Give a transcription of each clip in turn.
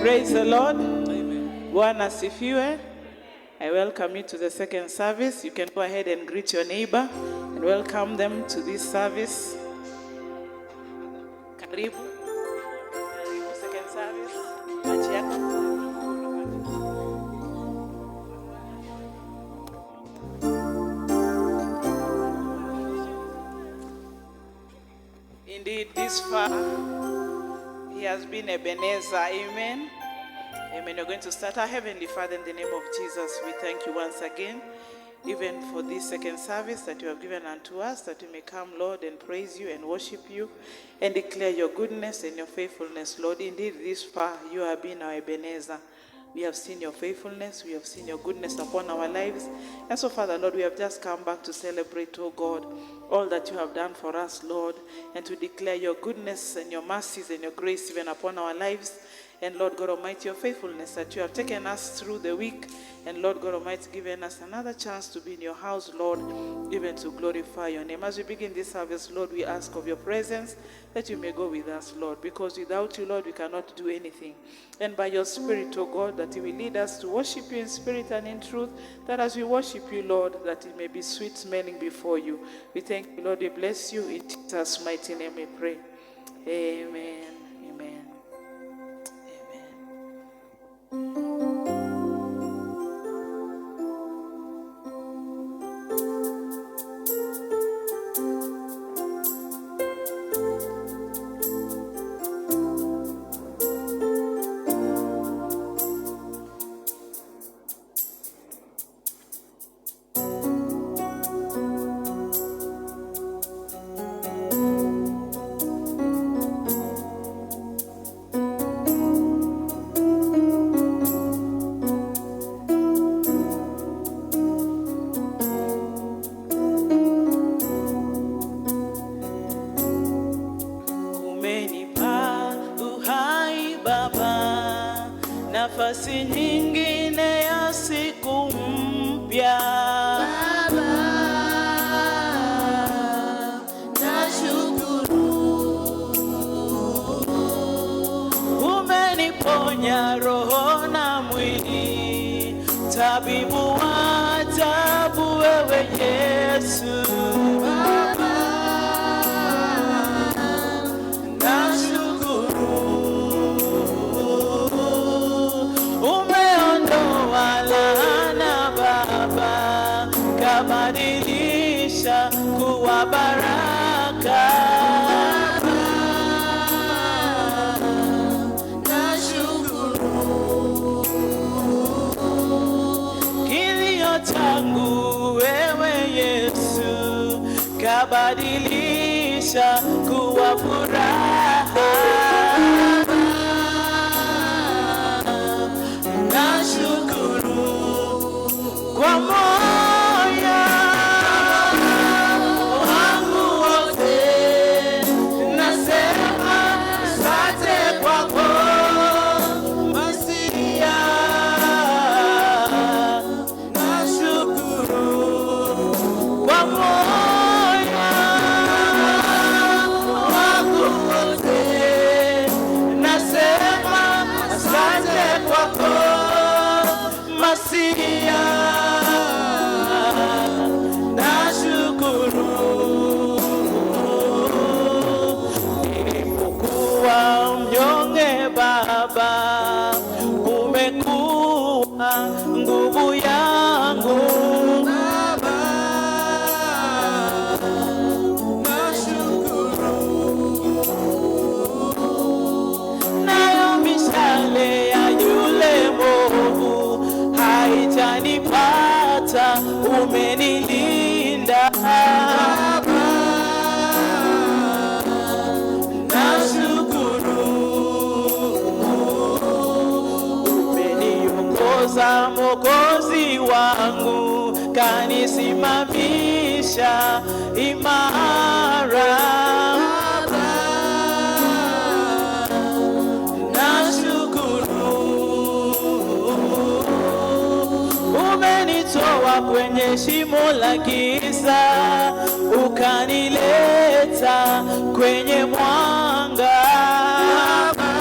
Praise the Lord. Bwana asifiwe. I welcome you to the second service. You can go ahead and greet your neighbor and welcome them to this service. Karibu. Second service. Machi yako. Indeed, this far, He has been Ebenezer. Amen. Amen. We're going to start. Our Heavenly Father, in the name of Jesus, we thank you once again, even for this second service that you have given unto us, that we may come, Lord, and praise you and worship you and declare your goodness and your faithfulness, Lord. Indeed, this far, you have been our Ebenezer. We have seen your faithfulness. We have seen your goodness upon our lives. And so, Father, Lord, we have just come back to celebrate, oh God, all that you have done for us, Lord, and to declare your goodness and your mercies and your grace even upon our lives. And Lord God Almighty, your faithfulness that you have taken us through the week. And Lord God Almighty, given us another chance to be in your house, Lord, even to glorify your name. As we begin this service, Lord, we ask of your presence that you may go with us, Lord, because without you, Lord, we cannot do anything. And by your Spirit, oh God, that you will lead us to worship you in spirit and in truth, that as we worship you, Lord, that it may be sweet smelling before you. We thank you, Lord. We bless you. In Jesus' mighty name we pray. Amen. Nafasi nyingine ya siku mpya Baba, nashukuru. Umeniponya roho na mwili, tabibu wa ajabu wewe Yesu. Baba, kabadilisha kuwa baraka. Nashukuru. Kilio changu wewe Yesu, kabadilisha kuwa furaha. Nashukuru kwa Baba, umekuwa nguvu yangu. Baba, nashukuru. Nayo mishale ya yule mwovu haijanipata, umenilinda. Baba, Mwokozi wangu kanisimamisha imara. Baba, nashukuru. Umenitoa kwenye shimo la giza, ukanileta kwenye mwanga. Baba,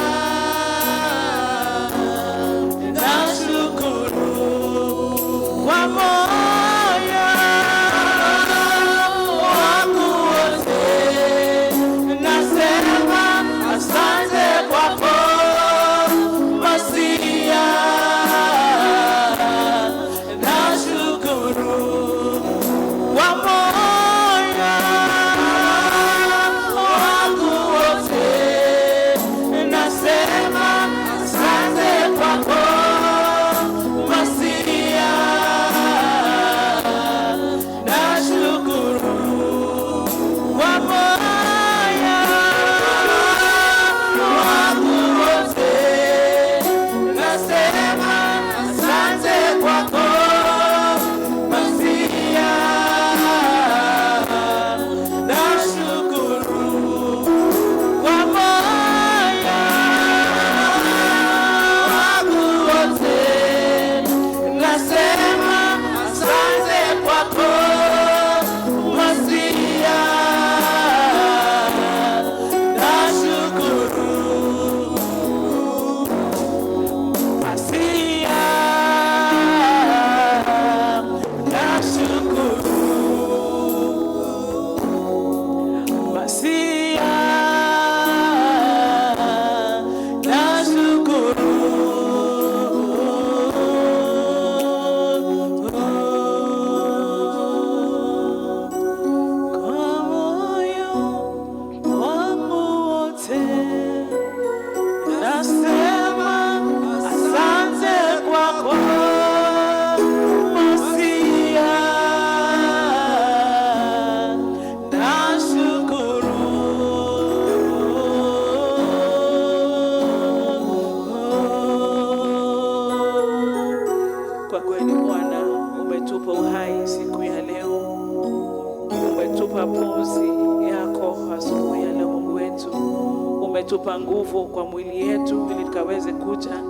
Umetupa nguvu kwa mwili yetu ili tukaweze kuja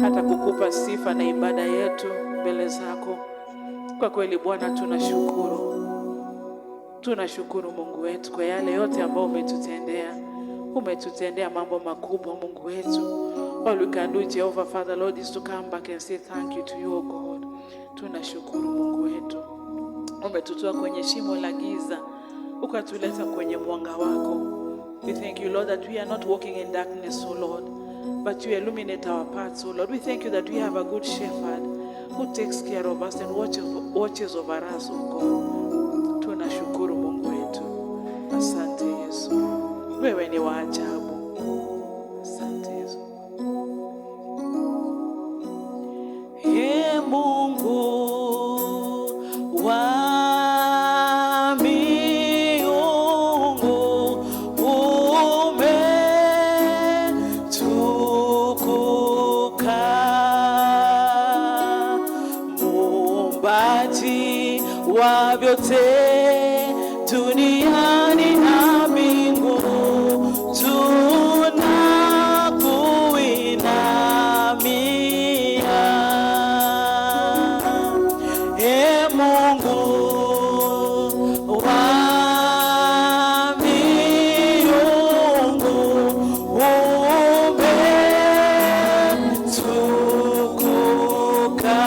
hata kukupa sifa na ibada yetu mbele zako. Kwa kweli Bwana, tunashukuru Mungu wetu kwa yale yote ambayo umetutendea mambo makubwa Mungu wetu. All we can do, Jehovah Father Lord, is to come back and say thank you to you, O God. Tunashukuru Mungu wetu, umetutoa kwenye shimo la giza ukatuleta kwenye mwanga wako. We thank you, Lord, that we are not walking in darkness, O Lord, but you illuminate our paths, O Lord. We thank you that we have a good shepherd who takes care of us and watches over us, O God. Tunashukuru Mungu wetu. Asante Yesu. Wewe ni wa ajabu. Asante Yesu. Ee Mungu wa wa vyote duniani na mbingu, tunakuinamia. Ee Mungu wa miungu, umetukuka.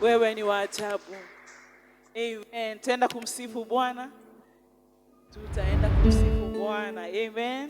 Wewe ni wa ajabu. Amen. Tutaenda kumsifu Bwana. Tutaenda kumsifu Bwana. Amen.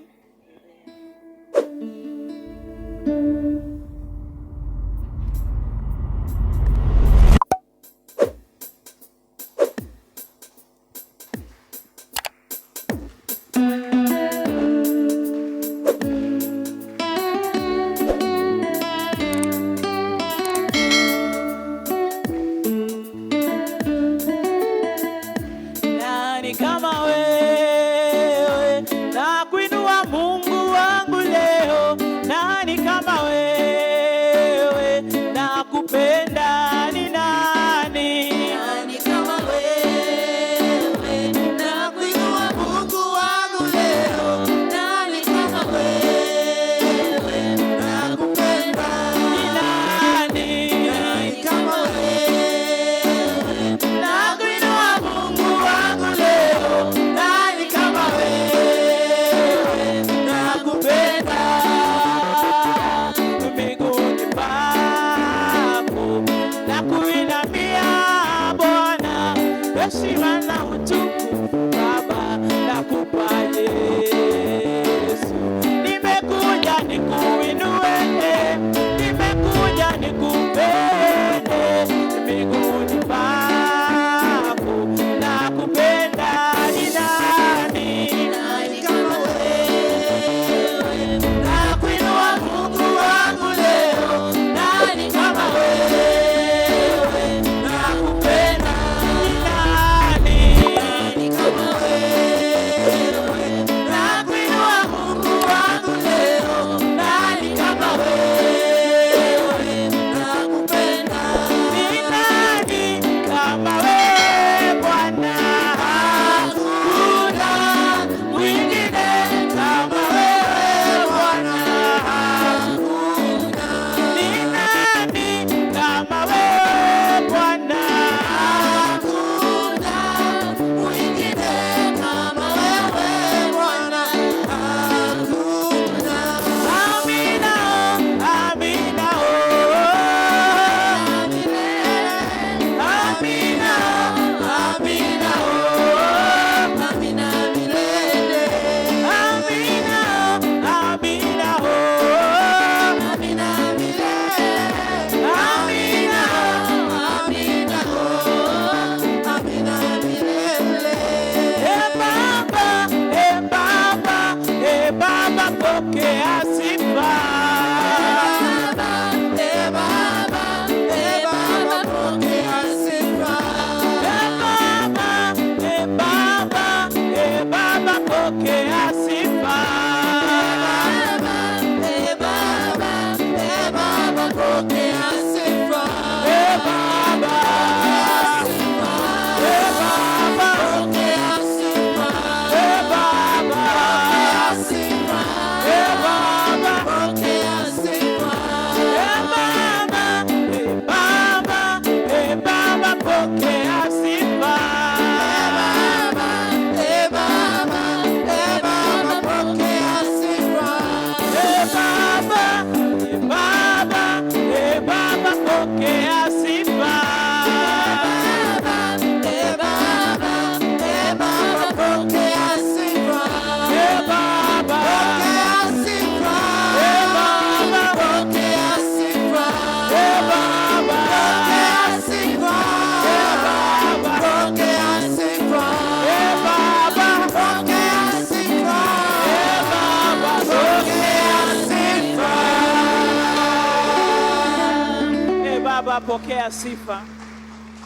Pokea sifa.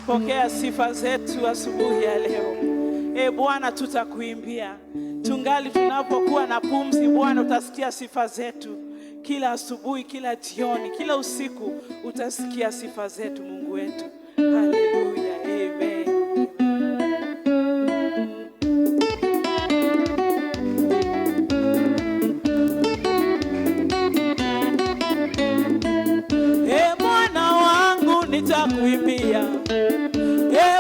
Pokea sifa zetu asubuhi ya leo. Bwana, tutakuimbia. Tungali tunapokuwa na pumzi, Bwana, utasikia sifa zetu. Kila asubuhi, kila jioni, kila usiku utasikia sifa zetu, Mungu wetu. Haleluya. Amen. Nitakuimbia,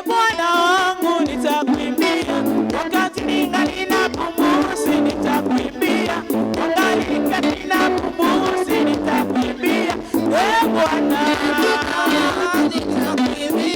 Bwana wangu nitakuimbia, wakati ningali na pumzi nitakuimbia, wakati ningali na pumzi nitakuimbia, Bwana nitakuimbia.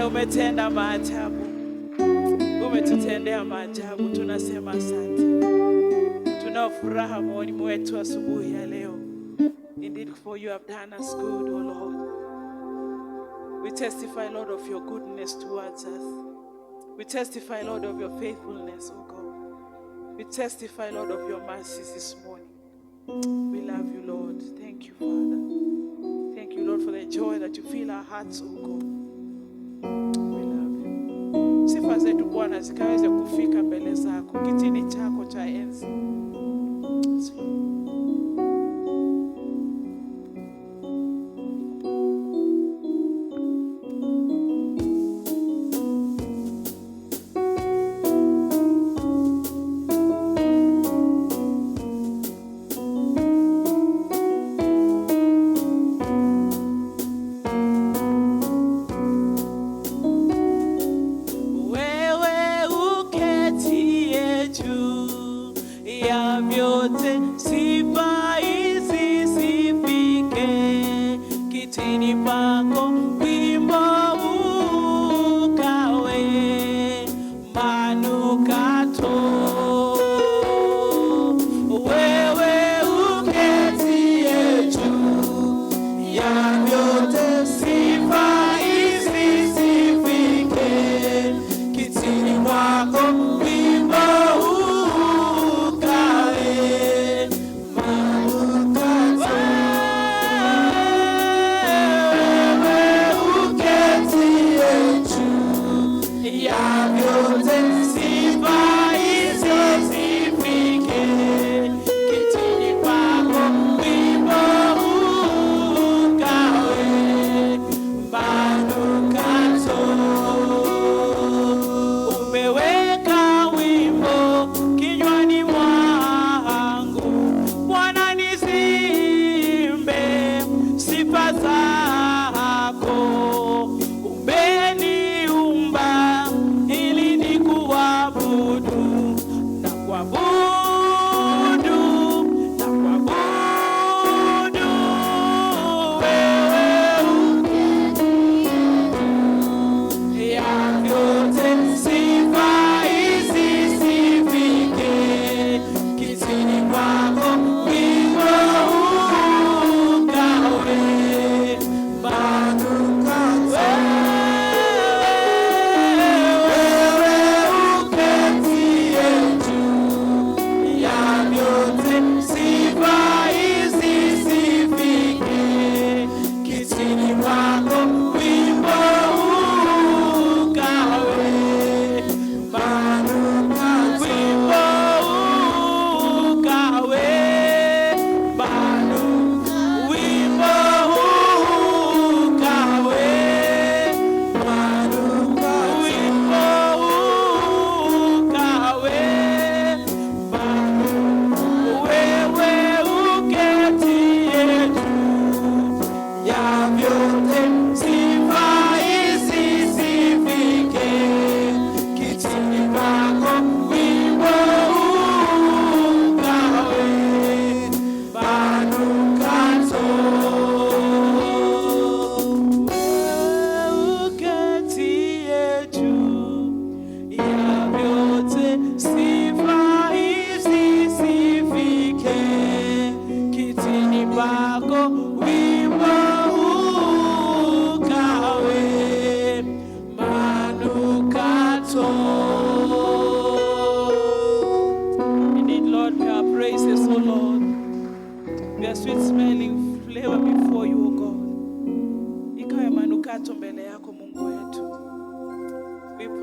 umetenda maajabu, umetutendea maajabu. Tunasema asante. Tuna furaha moyoni mwetu asubuhi ya leo. Indeed, for you have done us good, O Lord. We testify, Lord, of your goodness towards us. We testify, Lord, of your faithfulness, O God. We testify, Lord, of your mercies this morning. We love you, Lord. Thank you, Father. Thank you, Lord, for the joy that you fill our hearts, O God. We love you. Sifa zetu Bwana zikaweze kufika mbele zako, kitini chako cha enzi. See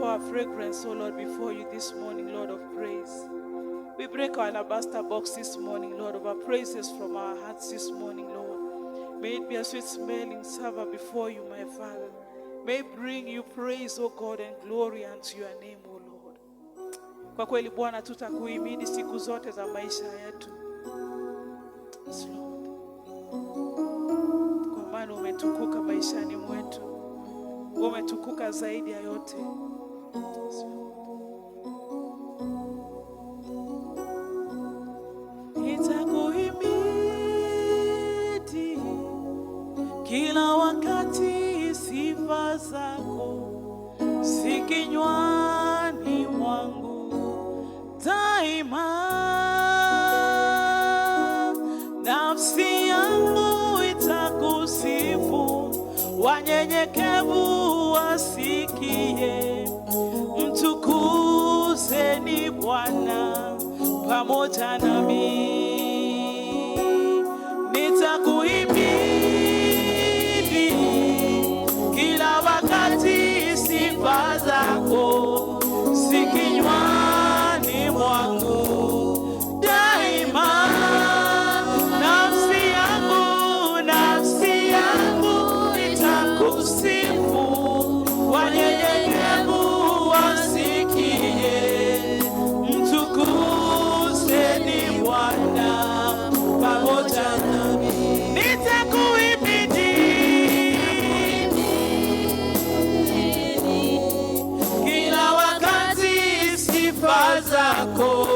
our fragrance, O Lord, before you this morning, Lord of praise. We break our alabaster box this morning, Lord, of our praises from our hearts this morning, Lord. May it be a sweet smelling savor before you, my Father. May it bring you praise, O God, and glory unto your name, O Lord. Kwa kweli Bwana, tutakuhimidi siku zote za maisha yetu. Yes, Lord. Kwa maana umetukuka maishani mwetu. Umetukuka zaidi ya yote. Yes, nitakuhimidi kila wakati, sifa zako si kinywani mwangu daima. Nafsi yangu itakusifu, wanyenyekevu wasikie. Mtukuzeni Bwana pamoja nami. Nitakuhimidi kila wakati, sifa zako si kinywani mwangu daima. Nafsi yangu itakusifu, wanyenyekevu wasikie. Mtukuzeni Bwana pamoja nami. Nitakuhimidi kila wakati, sifa zako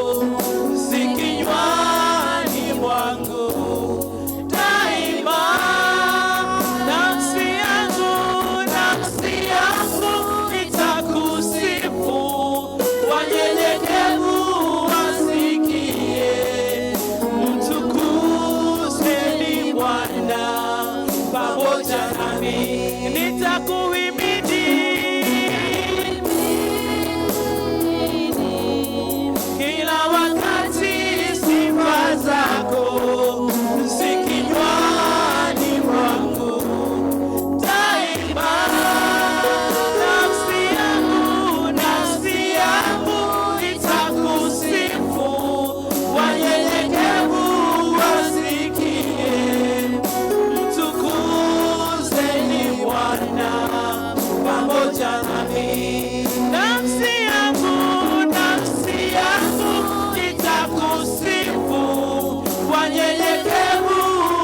si kinywani mwangu daima. Nafsi yangu itakusifu, wanyenyekevu wasikie. Mtukuzeni Bwana pamoja nami. Nitakuhimidi kila wakati, sifa zako si kinywani mwangu daima. Nafsi yangu itakusifu, wanyenyekevu wasikie. Mtukuzeni Bwana pamoja nami. Nafsi yangu itakusifu, wanyenyekevu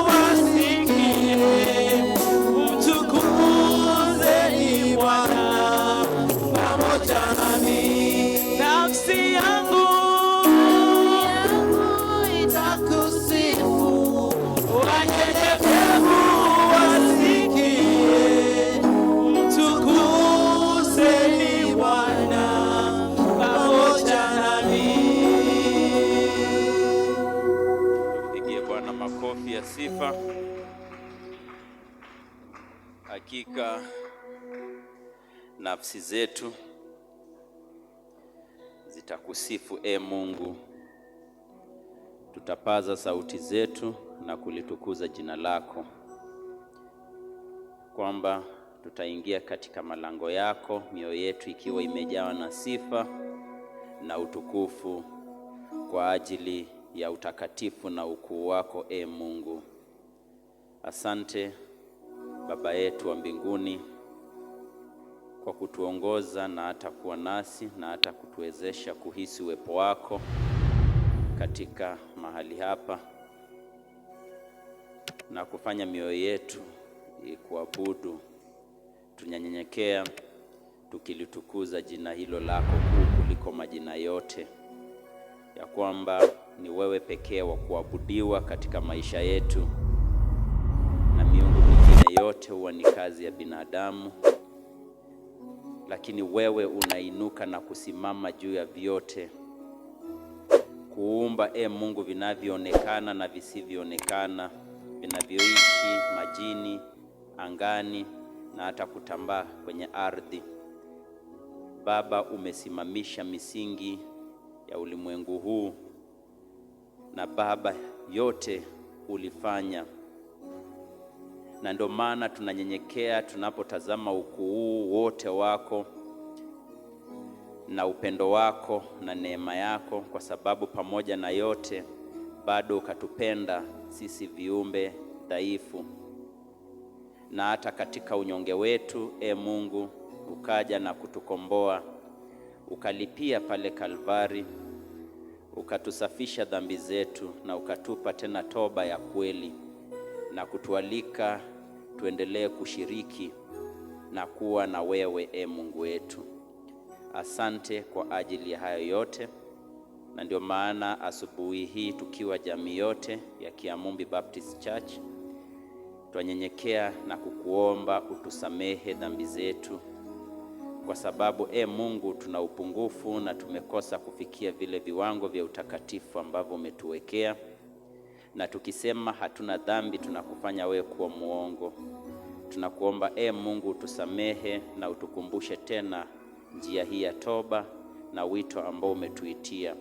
wasikie. Mtukuzeni Bwana pamoja nami. Nafsi yangu itakusifu, wanyenyekevu wasikie. Mtukuzeni Bwana pamoja nami. Pigie Bwana makofi ya sifa. Hakika nafsi zetu zitakusifu, Mungu. Tutapaza sauti zetu na kulitukuza jina lako, kwamba tutaingia katika malango yako, mioyo yetu ikiwa imejawa na sifa na utukufu kwa ajili ya utakatifu na ukuu wako, Mungu. Asante Baba yetu wa mbinguni kwa kutuongoza na hata kuwa nasi na hata kutuwezesha kuhisi uwepo wako katika mahali hapa na kufanya mioyo yetu kuabudu. Tunanyenyekea tukilitukuza jina hilo lako kuu kuliko majina yote, ya kwamba ni wewe pekee wa kuabudiwa katika maisha yetu, na miungu mingine yote huwa ni kazi ya binadamu. Lakini wewe unainuka na kusimama juu ya vyote, kuumba Mungu vinavyoonekana na visivyoonekana, vinavyoishi majini, angani na hata kutambaa kwenye ardhi. Baba, umesimamisha misingi ya ulimwengu huu, na Baba, yote ulifanya. Na ndio maana tunanyenyekea tunapotazama ukuu wote wako, na upendo wako na neema yako, kwa sababu pamoja na yote bado ukatupenda sisi viumbe dhaifu, na hata katika unyonge wetu Mungu ukaja na kutukomboa, ukalipia pale Kalvari, ukatusafisha dhambi zetu na ukatupa tena toba ya kweli, na kutualika tuendelee kushiriki na kuwa na wewe Mungu wetu. Asante kwa ajili ya hayo yote, na ndio maana asubuhi hii tukiwa jamii yote ya Kiamumbi Baptist Church twanyenyekea na kukuomba utusamehe dhambi zetu, kwa sababu Mungu tuna upungufu na tumekosa kufikia vile viwango vya utakatifu ambavyo umetuwekea, na tukisema hatuna dhambi tunakufanya wewe kuwa muongo. Tunakuomba Mungu utusamehe na utukumbushe tena njia hii ya toba na wito ambao umetuitia,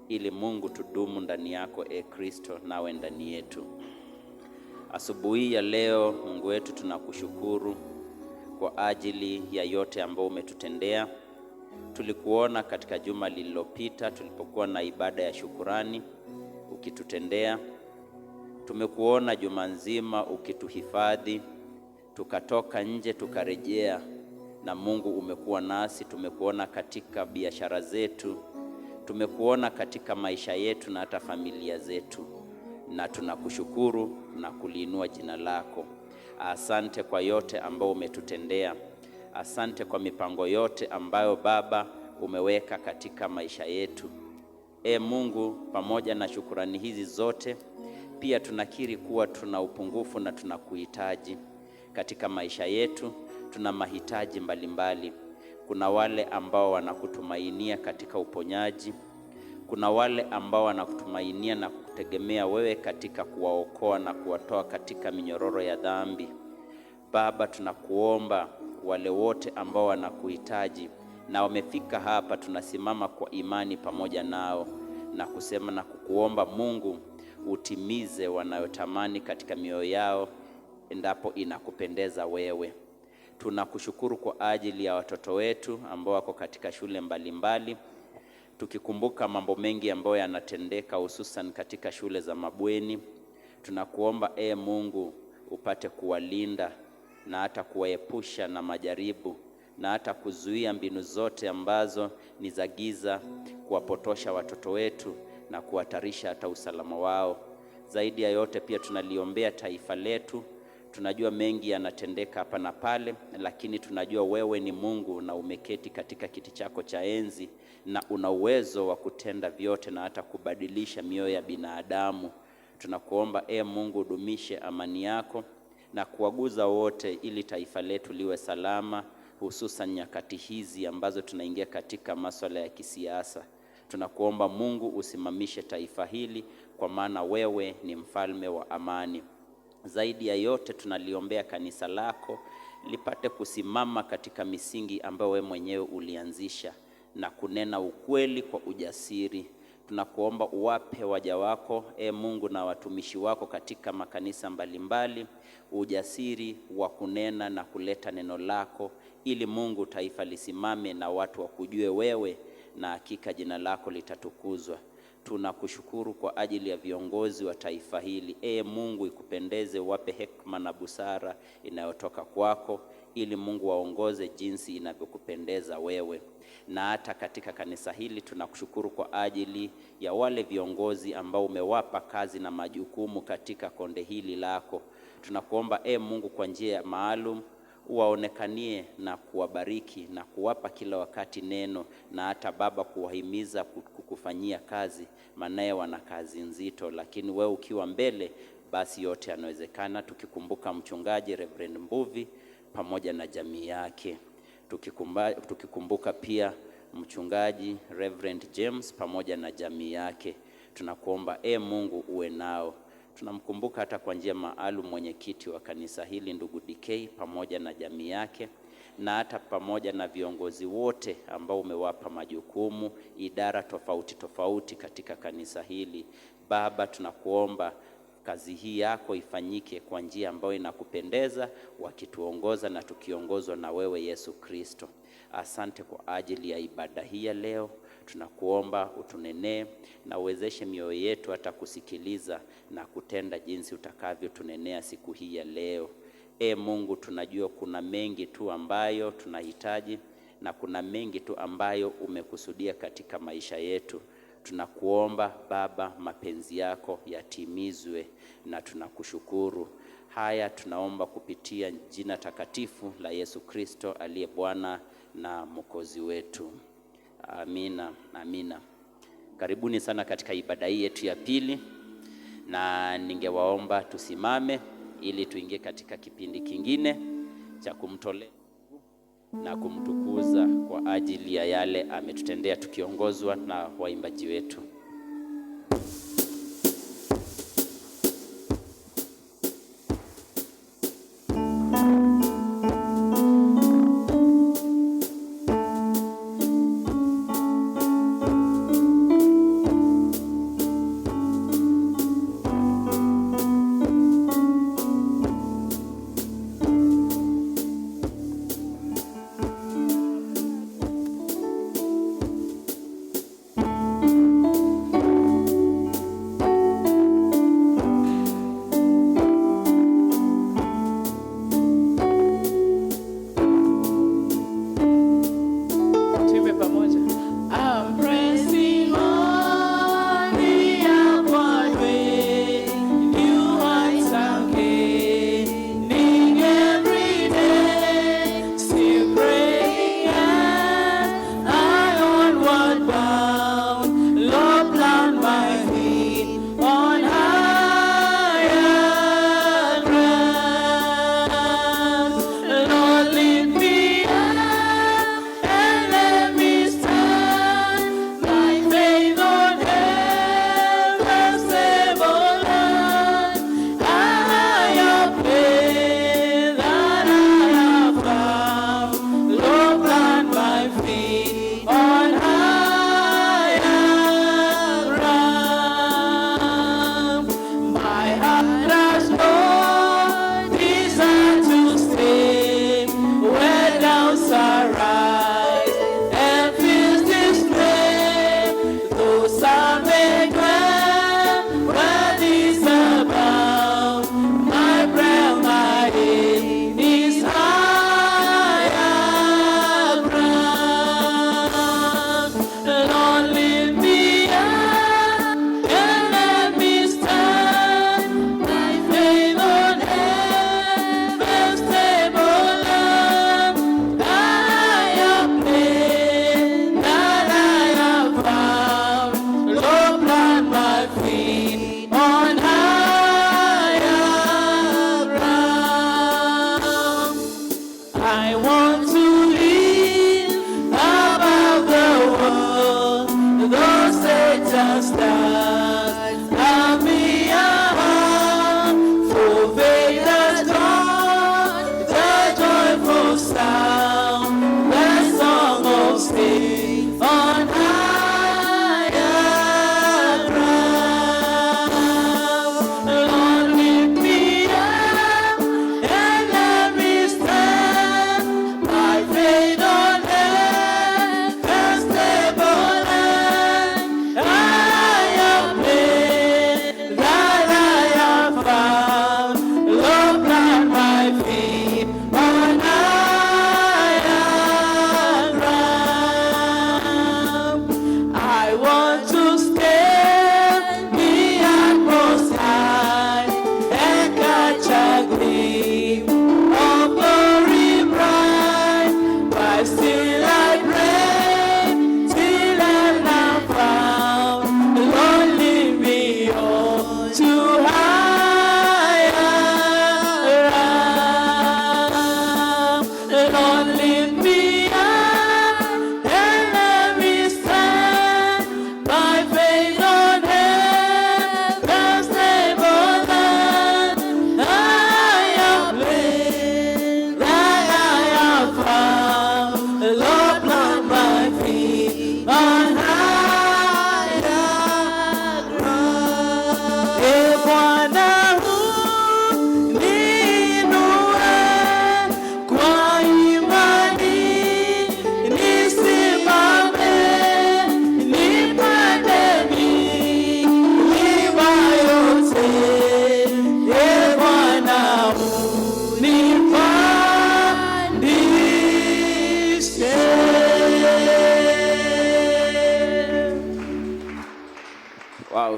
ili Mungu tudumu ndani yako Kristo, nawe ndani yetu. Asubuhi ya leo Mungu wetu tunakushukuru kwa ajili ya yote ambao umetutendea. Tulikuona katika juma lililopita tulipokuwa na ibada ya shukurani ukitutendea. Tumekuona juma nzima ukituhifadhi, tukatoka nje tukarejea, na Mungu umekuwa nasi. Tumekuona katika biashara zetu, tumekuona katika maisha yetu na hata familia zetu, na tunakushukuru na kuliinua jina lako. Asante kwa yote ambao umetutendea. Asante kwa mipango yote ambayo Baba umeweka katika maisha yetu. Mungu, pamoja na shukurani hizi zote, pia tunakiri kuwa tuna upungufu na tunakuhitaji katika maisha yetu. Tuna mahitaji mbalimbali. Kuna wale ambao wanakutumainia katika uponyaji. Kuna wale ambao wanakutumainia na kutegemea wewe katika kuwaokoa na kuwatoa katika minyororo ya dhambi. Baba, tunakuomba wale wote ambao wanakuhitaji na wamefika hapa, tunasimama kwa imani pamoja nao na kusema na kukuomba Mungu utimize wanayotamani katika mioyo yao endapo inakupendeza wewe. Tunakushukuru kwa ajili ya watoto wetu ambao wako katika shule mbalimbali, tukikumbuka mambo mengi ambayo yanatendeka hususan katika shule za mabweni. Tunakuomba Mungu upate kuwalinda na hata kuwaepusha na majaribu, na hata kuzuia mbinu zote ambazo ni za giza kuwapotosha watoto wetu na kuhatarisha hata usalama wao. Zaidi ya yote pia tunaliombea taifa letu. Tunajua mengi yanatendeka hapa na pale, lakini tunajua wewe ni Mungu na umeketi katika kiti chako cha enzi na una uwezo wa kutenda vyote na hata kubadilisha mioyo ya binadamu. Tunakuomba Mungu udumishe amani yako na kuwaguza wote, ili taifa letu liwe salama, hususan nyakati hizi ambazo tunaingia katika masuala ya kisiasa. Tunakuomba Mungu usimamishe taifa hili, kwa maana wewe ni mfalme wa amani. Zaidi ya yote tunaliombea kanisa lako lipate kusimama katika misingi ambayo wewe mwenyewe ulianzisha na kunena ukweli kwa ujasiri. Tunakuomba uwape waja wako Mungu na watumishi wako katika makanisa mbalimbali ujasiri wa kunena na kuleta neno lako, ili Mungu taifa lisimame na watu wakujue wewe, na hakika jina lako litatukuzwa. Tunakushukuru kwa ajili ya viongozi wa taifa hili. Mungu, ikupendeze wape hekima na busara inayotoka kwako, ili Mungu waongoze jinsi inavyokupendeza wewe. Na hata katika kanisa hili tunakushukuru kwa ajili ya wale viongozi ambao umewapa kazi na majukumu katika konde hili lako. Tunakuomba Mungu kwa njia maalum uwaonekanie na kuwabariki na kuwapa kila wakati neno, na hata Baba kuwahimiza kukufanyia kazi, maana wana kazi nzito, lakini wewe ukiwa mbele basi yote yanawezekana. Tukikumbuka mchungaji Reverend Mbuvi pamoja na jamii yake, tukikumbuka pia mchungaji Reverend James pamoja na jamii yake, tunakuomba Mungu uwe nao. Tunamkumbuka hata kwa njia maalum mwenyekiti wa kanisa hili ndugu DK pamoja na jamii yake, na hata pamoja na viongozi wote ambao umewapa majukumu idara tofauti tofauti katika kanisa hili. Baba, tunakuomba kazi hii yako ifanyike kwa njia ambayo inakupendeza, wakituongoza na tukiongozwa na wewe Yesu Kristo. Asante kwa ajili ya ibada hii ya leo. Tunakuomba utunenee na uwezeshe mioyo yetu hata kusikiliza na kutenda jinsi utakavyo tunenea siku hii ya leo. Mungu, tunajua kuna mengi tu ambayo tunahitaji na kuna mengi tu ambayo umekusudia katika maisha yetu. Tunakuomba Baba, mapenzi yako yatimizwe na tunakushukuru. Haya tunaomba kupitia jina takatifu la Yesu Kristo aliye Bwana na Mwokozi wetu. Amina, amina. Karibuni sana katika ibada hii yetu ya pili, na ningewaomba tusimame ili tuingie katika kipindi kingine cha kumtolea na kumtukuza kwa ajili ya yale ametutendea, tukiongozwa na waimbaji wetu.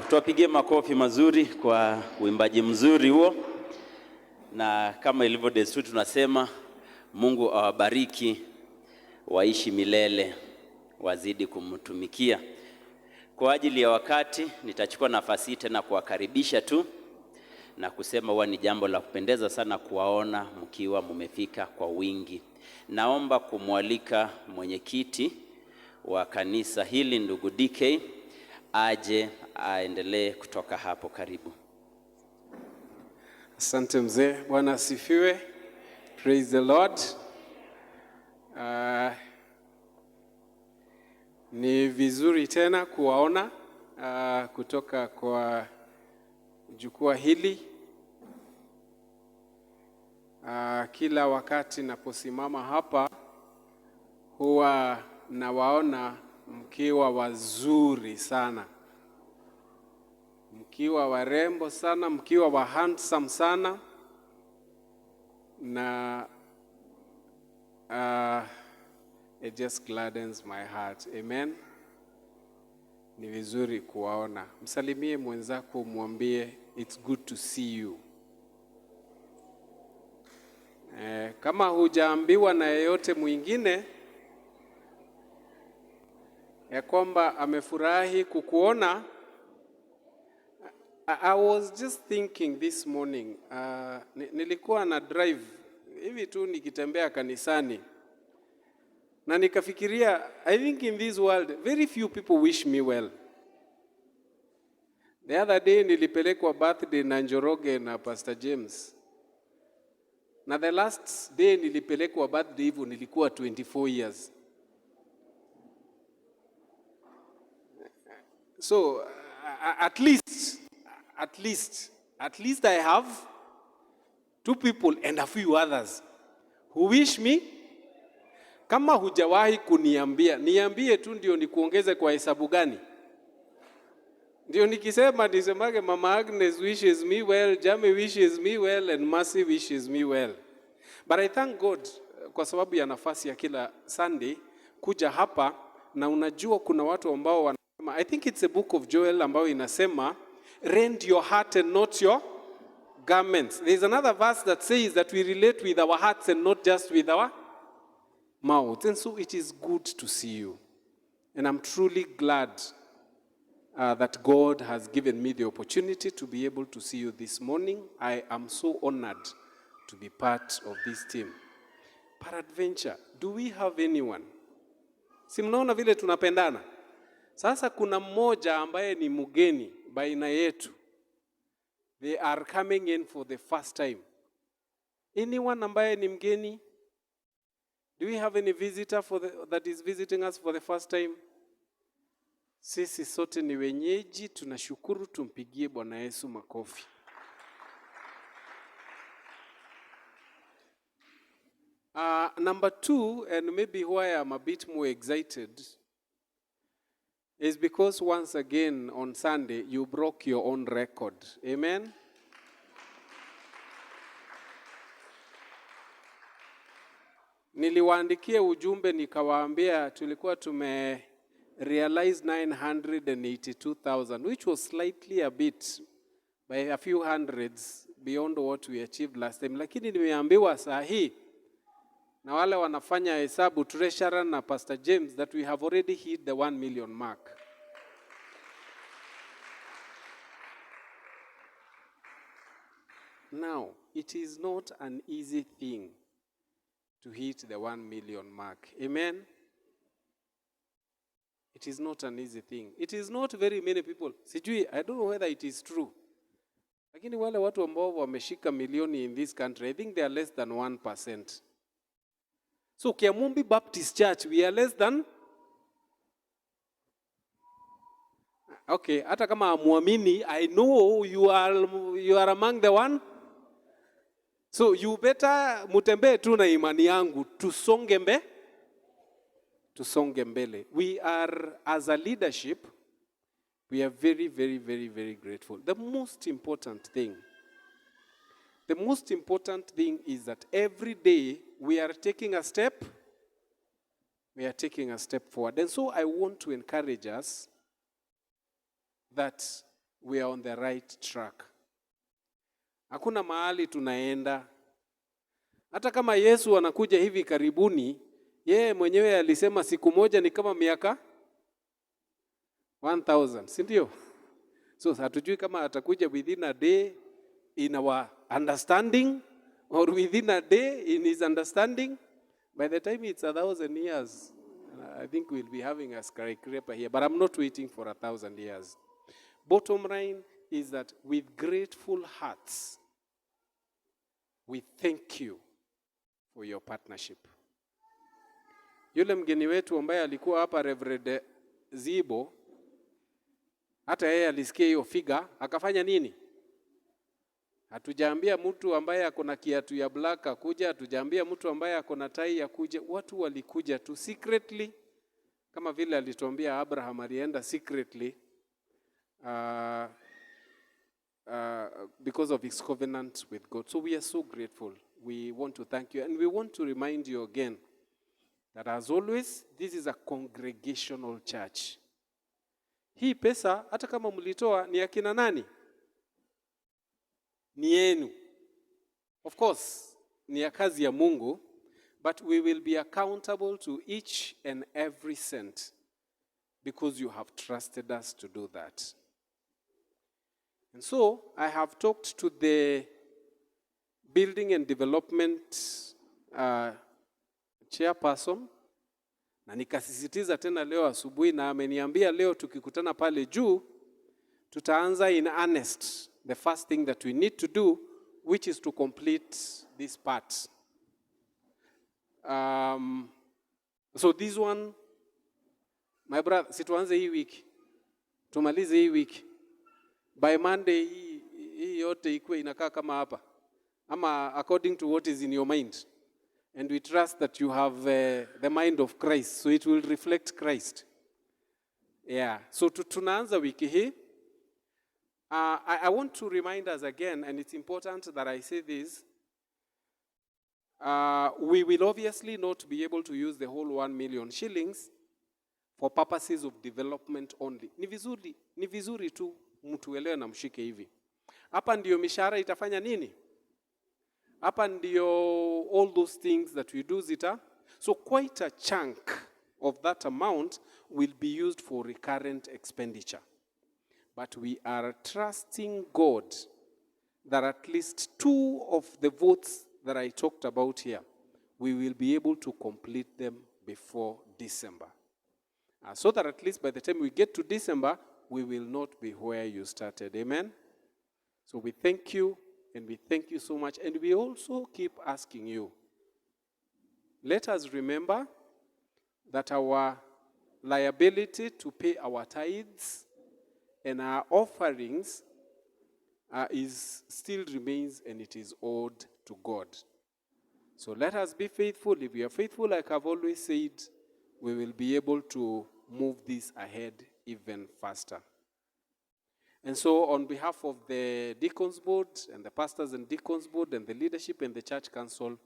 tuwapigie makofi mazuri kwa uimbaji mzuri huo. Na kama ilivyo desturi tunasema Mungu awabariki, waishi milele, wazidi kumtumikia. Kwa ajili ya wakati nitachukua nafasi hii tena kuwakaribisha tu na kusema huwa ni jambo la kupendeza sana kuwaona mkiwa mumefika kwa wingi. Naomba kumwalika mwenyekiti wa kanisa hili ndugu DK aje aendelee kutoka hapo. Karibu. Asante mzee. Bwana asifiwe. Praise the Lord. Ni vizuri tena kuwaona kutoka kwa jukwaa hili. Kila wakati naposimama hapa huwa nawaona mkiwa wazuri sana, mkiwa warembo sana, mkiwa wa handsome sana, na it just gladdens my heart. Amen. Ni vizuri kuwaona. Msalimie mwenzako, mwambie it's good to see you. Kama hujaambiwa na yeyote mwingine ya kwamba amefurahi kukuona, I was just thinking this morning, nilikuwa na drive hivi tu nikitembea kanisani, na nikafikiria, I think in this world very few people wish me well. The other day nilipelekwa birthday na Njoroge na Pastor James, na the last day nilipelekwa birthday hivyo nilikuwa 24 years. So at least I have 2 people and a few others who wish me. Kama hujawahi kuniambia, niambie tu ndio nikuongeze kwa hesabu gani. Ndio nikisema nisemage Mama Agnes wishes me well, Jamie wishes me well, and Mercy wishes me well. But I thank God kwa sababu ya nafasi ya kila Sunday kuja hapa, na unajua kuna watu ambao wanasema, I think it's a book of Joel ambayo inasema rend your heart and not your garments. There's another verse that says that we relate with our hearts and not just with our mouths. And so it is good to see you. And I'm truly glad that God has given me the opportunity to be able to see you this morning. I am so honored to be part of this team. Peradventure, do we have anyone? Si mnaona vile tunapendana? Sasa kuna mmoja ambaye ni mgeni baina yetu. They are coming in for the first time. Anyone ambaye ni mgeni? Do we have any visitor that is visiting us for the first time? Sisi sote ni wenyeji, tunashukuru, tumpigie Bwana Yesu makofi. Number 2, and maybe why I'm a bit more excited, is because once again on Sunday you broke your own record. Amen. Niliwaandikia ujumbe nikawaambia tulikuwa realize 982,000, which was slightly a bit by a few hundreds beyond what we achieved last time. Lakini nimeambiwa saa hii na wale wanafanya hesabu, treasurer na Pastor James, that we have already hit the 1 million mark. Now, it is not an easy thing to hit the 1 million mark. Amen? It is not an easy thing. It is not very many people. Sijui, I don't know whether it is true. Lakini wale watu ambao wameshika milioni in this country, I think they are less than 1%. So Kiamumbi Baptist Church, we are less than. Okay, hata kama amuamini, I know you are among the one. So you better mutembe tu na imani yangu, tusonge mbele. We are, as a leadership, we are very, very, very, very grateful. The most important thing is that every day we are taking a step forward. And so I want to encourage us that we are on the right track. Hakuna mahali tunaenda. Hata kama Yesu anakuja hivi karibuni, yeye mwenyewe alisema siku moja ni kama miaka 1000, si ndio? So hatujui kama atakuja within a day in our understanding or within a day in his understanding. By the time it's 1,000 years, I think we'll be having a skyscraper here, but I'm not waiting for 1,000 years. Bottom line is that with grateful hearts, we thank you for your partnership. Yule mgeni wetu ambaye alikuwa hapa, Reverend Zibo, hata yeye alisikia hiyo figa, akafanya nini? Hatujaambia mtu ambaye akona kiatu ya black akuja, hatujaambia mtu ambaye akona tai akuje. Watu walikuja tu secretly, kama vile alituambia Abraham alienda secretly because of his covenant with God. So we are so grateful. We want to thank you, and we want to remind you again that as always, this is a congregational church. Hii pesa hata kama mlitoa ni akina nani? Ni yenu. Of course, ni ya kazi ya Mungu, but we will be accountable to each and every cent because you have trusted us to do that. And so, I have talked to the Building and Development chairperson, na nikasisitiza tena leo asubuhi, na ameniambia leo tukikutana pale juu, tutaanza in earnest the first thing that we need to do, which is to complete this part. So this one, my brother, situanze hii wiki, tumalize hii wiki. By Monday, hii yote ikuwe inakaa kama hapa. Ama according to what is in your mind. And we trust that you have the mind of Christ, so it will reflect Christ. Yeah, so tunaanza wiki hii. I want to remind us again, and it's important that I say this, we will obviously not be able to use the whole 1 million shillings for purposes of development only. Ni vizuri tu mtuelewe na mshike hivi. Hapa ndio mishahara itafanya nini? Hapa ndio all those things that we do zita. So quite a chunk of that amount will be used for recurrent expenditure. But we are trusting God that at least 2 of the votes that I talked about here, we will be able to complete them before December. So that at least by the time we get to December, we will not be where you started. Amen? So we thank you, and we thank you so much. And we also keep asking you, let us remember that our liability to pay our tithes and our offerings still remains, and it is owed to God. So let us be faithful. If we are faithful, like I've always said, we will be able to move this ahead even faster. And so on behalf of the Deacons Board and the Pastors and Deacons Board and the leadership and the Church Council,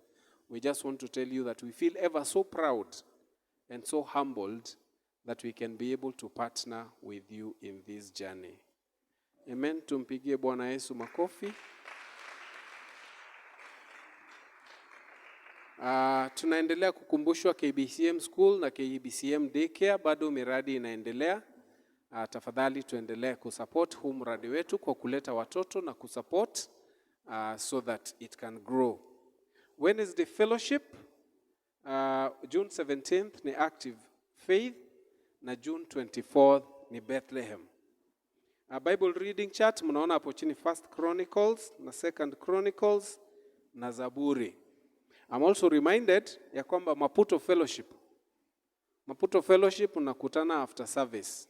we just want to tell you that we feel ever so proud and so humbled that we can be able to partner with you in this journey. Amen. Tumpigie Bwana Yesu makofi. Tunaendelea kukumbushwa KBCM School na KBCM Daycare, bado miradi inaendelea. Tafadhali tuendelee kusupport huu mradi wetu kwa kuleta watoto na kusupport so that it can grow. Wednesday fellowship, June 17th ni Active Faith na June 24th ni Bethlehem. Bible reading chat mnaona hapo chini, 1 Chronicles na 2 Chronicles na Zaburi. I'm also reminded ya kwamba Maputo Fellowship unakutana after service.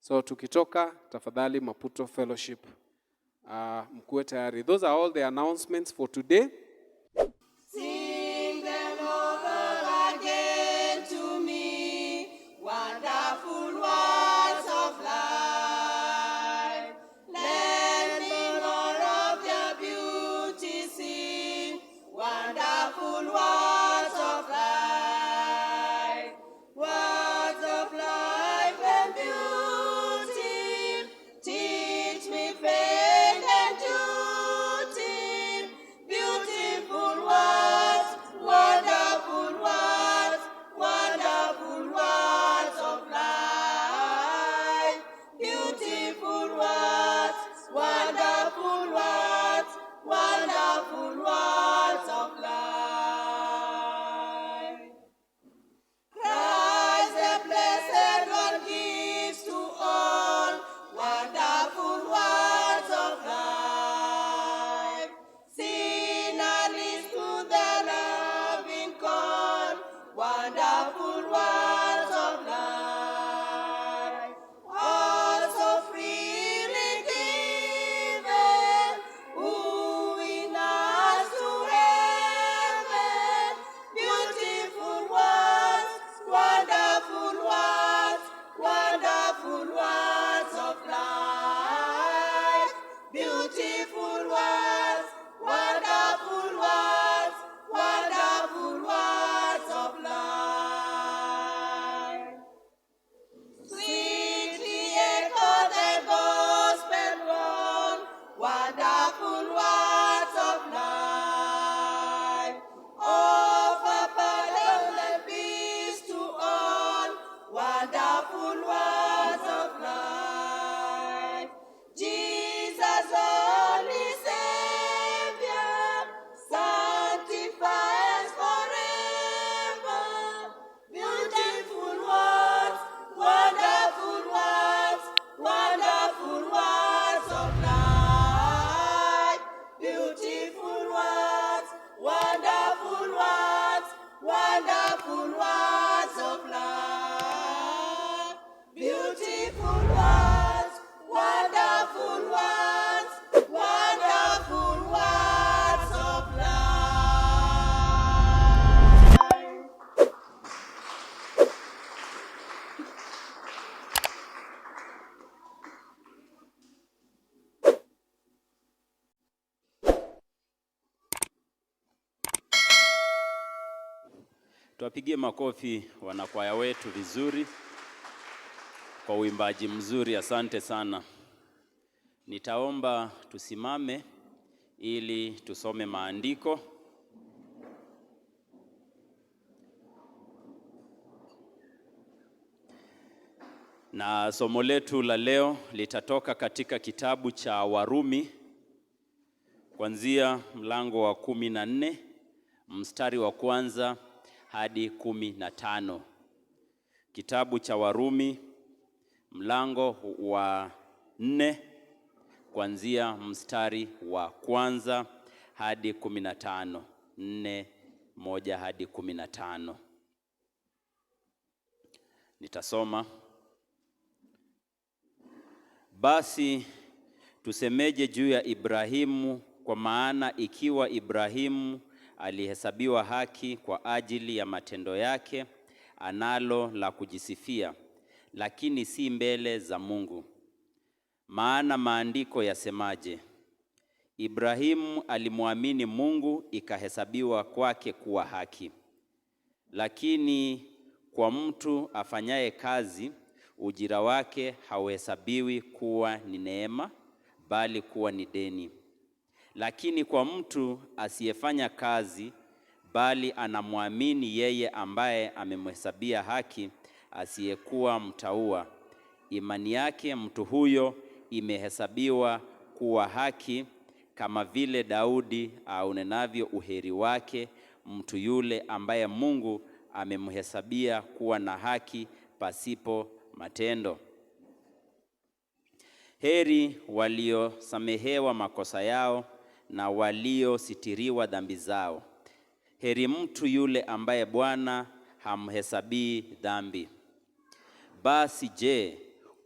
So tukitoka, tafadhali Maputo Fellowship mkuwe tayari. Those are all the announcements for today. Sing them over again to me, wonderful words of life. Let me more of their beauty sing, wonderful words of life. Words of life and beauty, teach wonderful words of life, also freely given, wooing us to heaven. Beautiful words, wonderful words, wonderful words of life. Beautiful words, wonderful words, wonderful words of life. Sweetly echo the gospel roll, wonderful words of life. Offer pardon and peace to all, wonderful words of life. Jesus, only Savior, sanctify us forever. Beautiful words, wonderful words, wonderful words of life. Beautiful words, wonderful words, wonderful words of life. Beautiful words, wonderful words, wonderful words of life. Tuwapigie makofi wanakwaya wetu vizuri kwa uimbaji mzuri. Asante sana. Nitaomba tusimame ili tusome maandiko. Na somo letu la leo litatoka katika kitabu cha Warumi kuanzia mlango wa 14 mstari wa kwanza hadi 15. Kitabu cha Warumi mlango wa 4 kuanzia mstari wa kwanza hadi 15. 4:1 hadi 15. Nitasoma. Basi tusemeje juu ya Ibrahimu? Kwa maana ikiwa Ibrahimu alihesabiwa haki kwa ajili ya matendo yake, analo la kujisifia, lakini si mbele za Mungu. Maana maandiko yasemaje? Ibrahimu alimwamini Mungu, ikahesabiwa kwake kuwa haki. Lakini kwa mtu afanyaye kazi, ujira wake hauhesabiwi kuwa ni neema, bali kuwa ni deni. Lakini kwa mtu asiyefanya kazi, bali anamwamini yeye ambaye amemhesabia haki, asiyekuwa mtauwa, imani yake mtu huyo imehesabiwa kuwa haki, kama vile Daudi aunenavyo uheri wake mtu yule ambaye Mungu amemhesabia kuwa na haki pasipo matendo. Heri waliosamehewa makosa yao na waliositiriwa dhambi zao. Heri mtu yule ambaye Bwana hamhesabii dhambi. Basi je,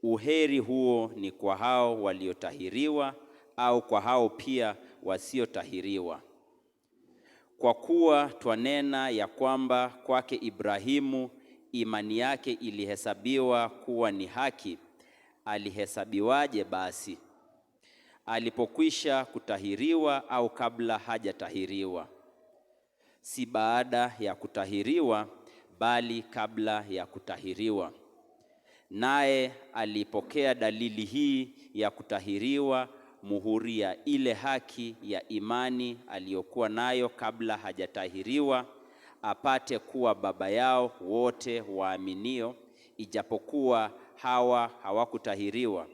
uheri huo ni kwa hao waliotahiriwa au kwa hao pia wasiotahiriwa? Kwa kuwa twanena ya kwamba kwake Ibrahimu imani yake ilihesabiwa kuwa ni haki. Alihesabiwaje basi? Alipokwisha kutahiriwa au kabla hajatahiriwa? Si baada ya kutahiriwa, bali kabla ya kutahiriwa. Naye alipokea dalili hii ya kutahiriwa, muhuri ya ile haki ya imani aliyokuwa nayo kabla hajatahiriwa, apate kuwa baba yao wote waaminio, ijapokuwa hawa hawakutahiriwa,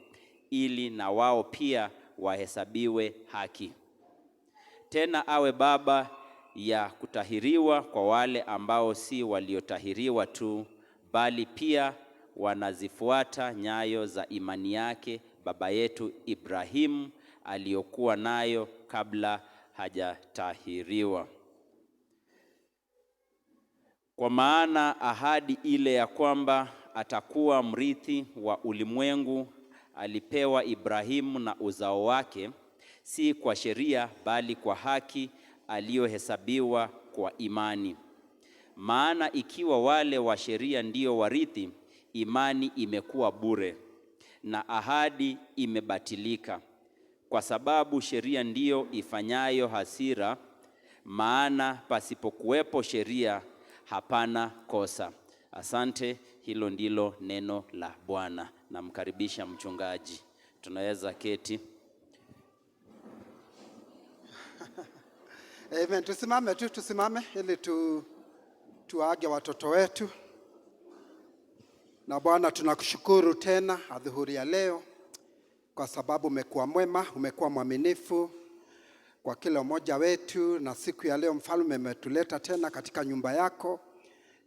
ili na wao pia wahesabiwe haki. Tena awe baba ya kutahiriwa kwa wale ambao si waliotahiriwa tu, bali pia wanazifuata nyayo za imani yake baba yetu Ibrahimu aliyokuwa nayo kabla hajatahiriwa. Kwa maana ahadi ile ya kwamba atakuwa mrithi wa ulimwengu alipewa Ibrahimu na uzao wake, si kwa sheria bali kwa haki aliyohesabiwa kwa imani. Maana ikiwa wale wa sheria ndio warithi, imani imekuwa bure na ahadi imebatilika, kwa sababu sheria ndiyo ifanyayo hasira, maana pasipokuwepo sheria hapana kosa. Asante, hilo ndilo neno la Bwana. Namkaribisha mchungaji. Tunaweza keti. Amen. Tusimame ili tuage watoto wetu. Na Bwana, tunakushukuru tena adhuhuri ya leo kwa sababu umekuwa mwema, umekuwa mwaminifu kwa kila mmoja wetu, na siku ya leo Mfalme umetuleta tena katika nyumba yako.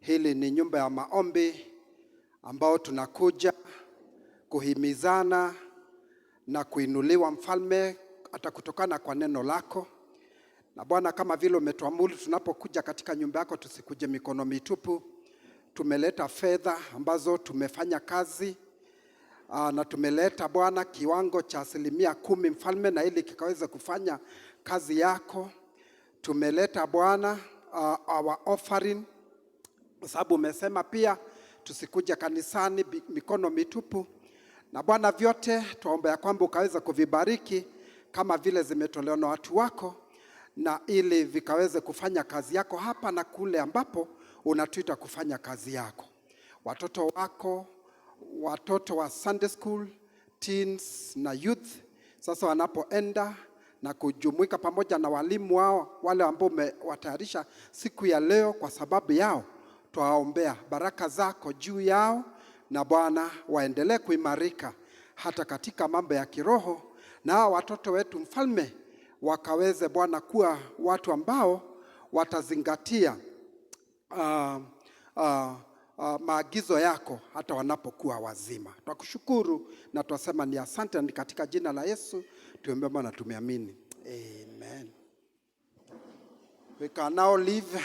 Hili ni nyumba ya maombi ambao tunakuja kuhimizana na kuinuliwa Mfalme, hata kutokana kwa neno lako. Na Bwana, kama vile umetuamuru tunapokuja katika nyumba yako tusikuje mikono mitupu. Tumeleta fedha ambazo tumefanya kazi, na tumeleta Bwana kiwango cha 10% Mfalme, na ili kikaweze kufanya kazi yako. Tumeleta Bwana our offering, kwa sababu umesema pia tusikuje kanisani mikono mitupu. Na Bwana, vyote tuombe ya kwamba ukaweza kuvibariki kama vile zimetolewa na watu wako, na ili vikaweze kufanya kazi yako hapa na kule ambapo unatuita kufanya kazi yako. Watoto wako, watoto wa Sunday school, teens na youth, sasa wanapoenda na kujumuika pamoja na walimu wao wale ambao umewatayarisha siku ya leo kwa sababu yao, twaombea baraka zako juu yao, na Bwana waendelee kuimarika hata katika mambo ya kiroho, na watoto wetu Mfalme wakaweze Bwana kuwa watu ambao watazingatia maagizo yako hata wanapokuwa wazima. Twakushukuru na twasema ni asante, ni katika jina la Yesu tuombe na tumeamini. Amen. We can now leave.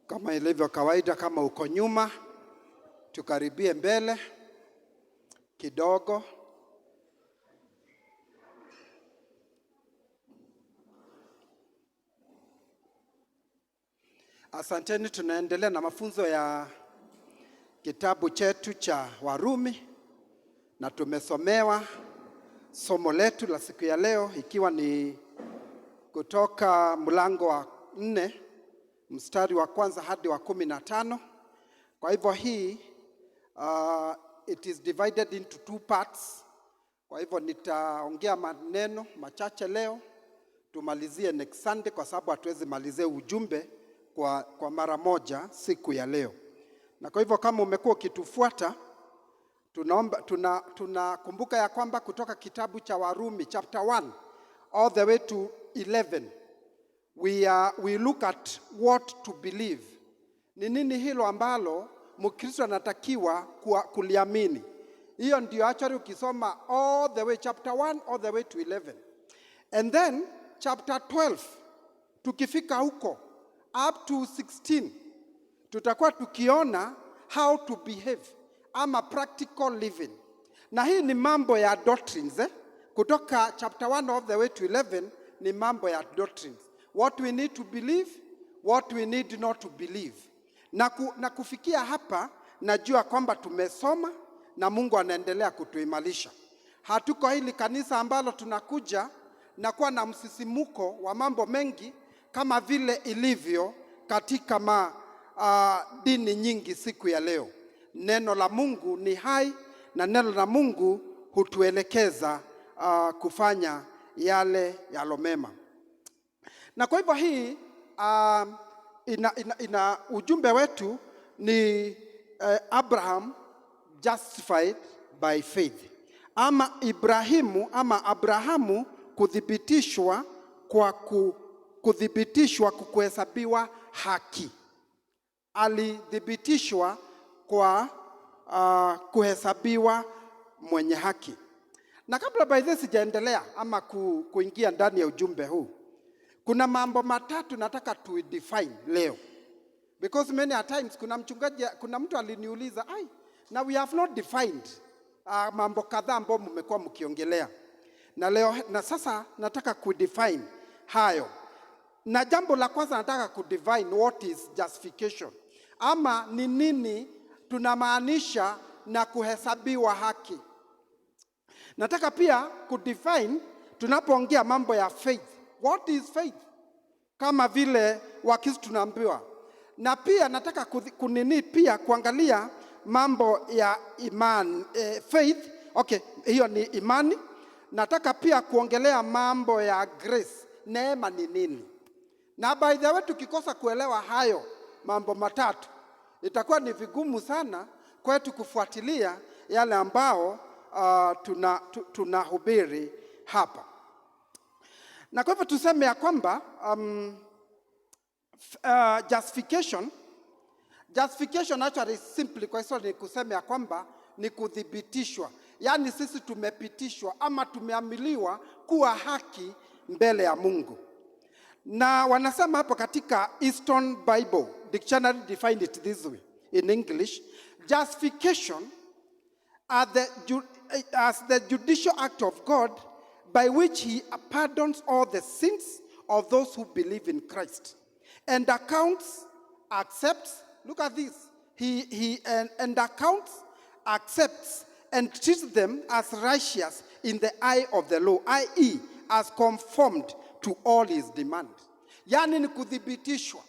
Kama ilivyo kawaida, kama uko nyuma, tukaribie mbele kidogo. Asanteni, tunaendelea na mafunzo ya kitabu chetu cha Warumi, na tumesomewa somo letu la siku ya leo ikiwa ni kutoka mlango wa 4 mstari wa kwanza hadi wa 15. Kwa hivyo hii it is divided into 2 parts. Kwa hivyo nitaongea maneno machache leo, tumalizie next Sunday kwa sababu hatuwezi malize ujumbe kwa mara moja siku ya leo. Na kwa hivyo kama umekuwa ukitufuata, tunakumbuka ya kwamba kutoka kitabu cha Warumi chapter 1 all the way to 11 we look at what to believe. Ni nini hilo ambalo Mkristo anatakiwa kuliamini? Hiyo ndio actually ukisoma all the way chapter 1 all the way to 11. And then chapter 12 tukifika huko up to 16 tutakuwa tukiona how to behave ama practical living. Na hii ni mambo ya doctrines kutoka chapter 1 all the way to 11 ni mambo ya doctrines. What we need to believe, what we need not to believe. Na kufikia hapa najua kwamba tumesoma na Mungu anaendelea kutuimarisha. Hatuko hili kanisa ambalo tunakuja na kuwa na msisimuko wa mambo mengi kama vile ilivyo katika dini nyingi siku ya leo. Neno la Mungu ni hai na neno la Mungu hutuelekeza kufanya yale yalomema. Na kwa hivyo hii ina ujumbe wetu ni Abraham justified by faith, ama Abrahamu kuthibitishwa kwa kuhesabiwa haki. Alithibitishwa kwa kuhesabiwa mwenye haki. Na kabla by this sijaendelea ama kuingia ndani ya ujumbe huu, kuna mambo matatu nataka tu define leo, because many a times kuna mtu aliniuliza, now we have not defined mambo kadhaa ambayo mmekuwa mkiongelea, na sasa nataka kudefine hayo. Na jambo la kwanza nataka kudefine what is justification, ama ni nini tunamaanisha na kuhesabiwa haki. Nataka pia kudefine tunapoongea mambo ya faith, what is faith, kama vile Wakristo tunaambiwa. Na pia nataka pia kuangalia mambo ya imani, faith, okay, hiyo ni imani. Nataka pia kuongelea mambo ya grace, neema ni nini. Na by the way, tukikosa kuelewa hayo mambo matatu, itakuwa ni vigumu sana kwetu kufuatilia yale ambao tunahubiri hapa. Na kwa hivyo tuseme ya kwamba justification actually simply kwa hiyo ni kusema ya kwamba ni kuthibitishwa. Yaani sisi tumepitishwa ama tumeamiliwa kuwa haki mbele ya Mungu. Na wanasema hapo katika Eastern Bible Dictionary defined it this way in English: justification as the judicial act of God by which he pardons all the sins of those who believe in Christ and accepts, look at this, accepts and treats them as righteous in the eye of the law, i.e. as conformed to all his demand. Yani ni kuthibitishwa.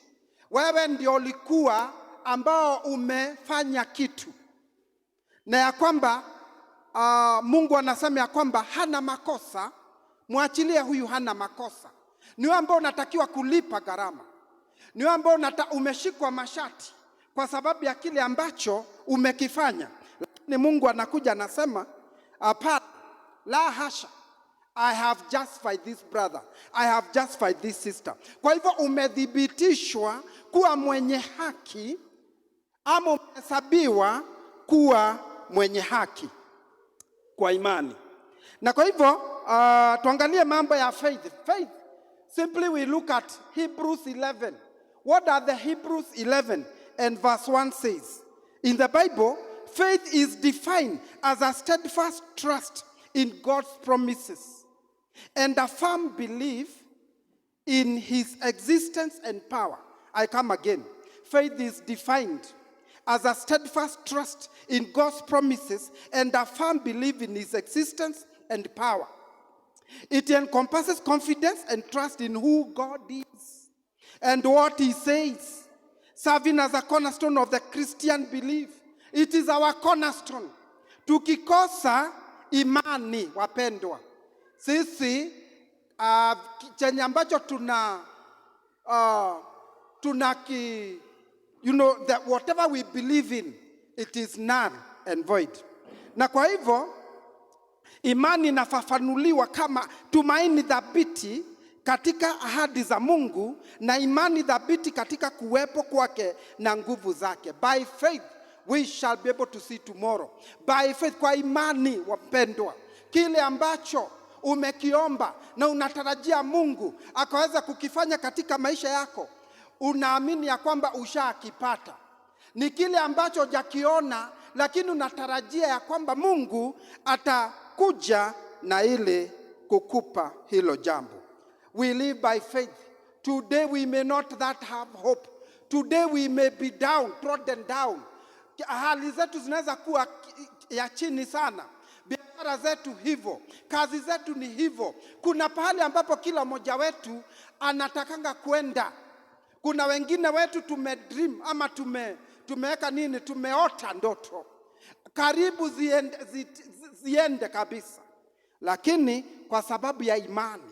Wewe ndio ulikuwa ambao umefanya kitu, na ya kwamba Mungu anasema ya kwamba hana makosa, muachilie huyu hana makosa. Ni wewe ambao unatakiwa kulipa gharama. Ni wewe ambao umeshikwa mashati kwa sababu ya kile ambacho umekifanya. Lakini Mungu anakuja anasema, hapana, la hasha, I have justified this brother, I have justified this sister. Kwa hivyo umethibitishwa kuwa mwenye haki, ama umehesabiwa kuwa mwenye haki kwa imani. Na kwa hivyo tuangalie mambo ya faith. Faith, simply we look at Hebrews 11. What are the Hebrews 11 and verse 1 says? In the Bible, faith is defined as a steadfast trust in God's promises and a firm belief in his existence and power. I come again. Faith is defined as a steadfast trust in God's promises and a firm belief in his existence and power. It encompasses confidence and trust in who God is and what he says, serving as a cornerstone of the Christian belief. It is our cornerstone. Tukikosa imani, wapendwa, sisi chenye ambacho that whatever we believe in, it is null and void. Na kwa hivyo imani inafafanuliwa kama tumaini thabiti katika ahadi za Mungu na imani thabiti katika kuwepo kwake na nguvu zake. By faith we shall be able to see tomorrow. By faith, kwa imani wapendwa, kile ambacho umekiomba na unatarajia Mungu akaweza kukifanya katika maisha yako, unaamini ya kwamba ushakipata. Ni kile ambacho hujakiona, lakini unatarajia ya kwamba Mungu atakuja na ile kukupa hilo jambo. We live by faith. Today we may not that have hope. Today we may be down, trodden down. Hali zetu zinaweza kuwa ya chini sana. Biashara zetu hivyo, kazi zetu ni hivyo. Kuna pahali ambapo kila mmoja wetu anatakanga kwenda. Kuna wengine wetu tumedream ama tumeweka nini, tumeota ndoto karibu ziende kabisa, lakini kwa sababu ya imani,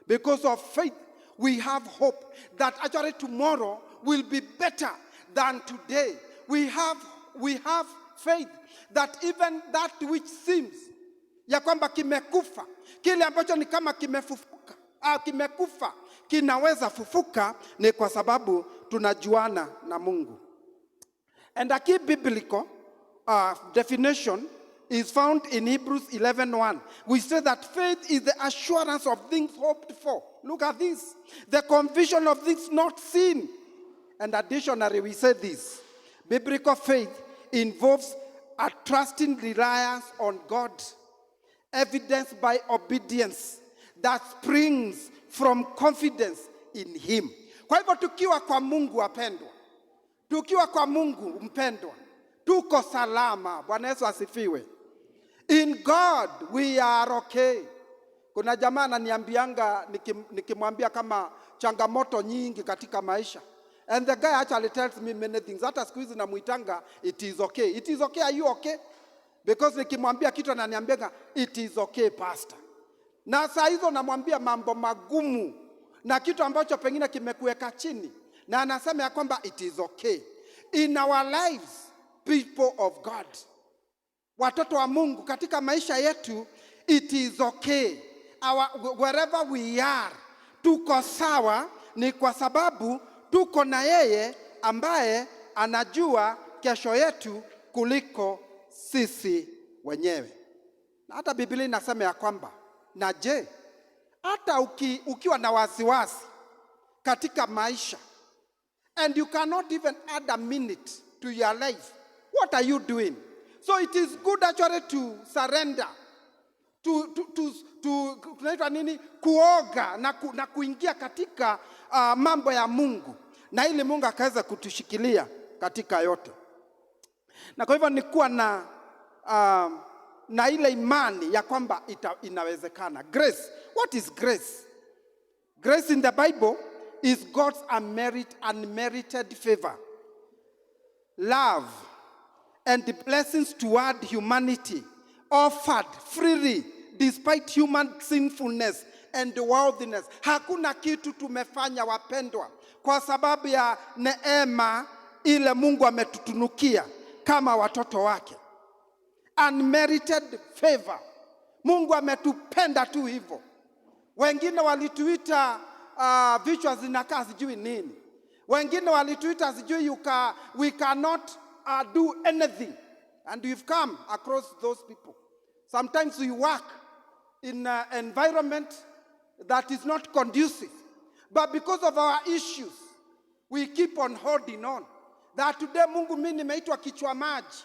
because of faith, we have hope that actually tomorrow will be better than today. We have faith that even that which seems ya kwamba kimekufa, kile ambacho ni kama kimefufuka, kimekufa, kinaweza fufuka, ni kwa sababu tunajuana na Mungu. And a key biblical definition is found in Hebrews 11:1. We say that faith is the assurance of things hoped for. Look at this. The conviction of things not seen. And additionally, we say this. Biblical faith involves a trusting reliance on God, evidenced by obedience that springs from confidence in Him. Kwa hivyo tukiwa kwa Mungu wapendwa, tukiwa kwa Mungu mpendwa, tuko salama. Bwana Yesu asifiwe. In God we are okay. Kuna jamaa ananiambianga nikimwambia kama changamoto nyingi katika maisha. And the guy actually tells me many things. Hata siku hizi namuitanga it is okay. It is okay, are you okay? Because nikimwambia kitu ananiambianga it is okay pastor. Na saa hizo namwambia mambo magumu na kitu ambacho pengine kimekuweka chini, na anasema ya kwamba it is okay. In our lives, people of God, watoto wa Mungu, katika maisha yetu, it is okay. Wherever we are, tuko sawa, ni kwa sababu tuko na yeye ambaye anajua kesho yetu kuliko sisi wenyewe. Na hata Biblia inasema ya kwamba, na je, hata ukiwa na wasiwasi katika maisha, and you cannot even add a minute to your life, what are you doing? So it is good actually to surrender, tunaitwa nini, kuoga na kuingia katika mambo ya Mungu, na ili Mungu akaweza kutushikilia katika yote. Na kwa hivyo nikuwa na ile imani ya kwamba inawezekana. Grace. What is grace? Grace in the Bible is God's unmerited favor, love, and the blessings toward humanity offered freely despite human sinfulness and worldliness. Hakuna kitu tumefanya wapendwa kwa sababu ya neema ile Mungu ametutunukia kama watoto wake. Unmerited favor. Mungu ametupenda tu hivyo. Wengine walituita vichwa zinakaa sijui nini. Wengine walituita sijui we cannot do anything. And we've come across those people. Sometimes we work in an environment that is not conducive. But because of our issues, we keep on holding on. That today Mungu mimi nimeitwa kichwa maji.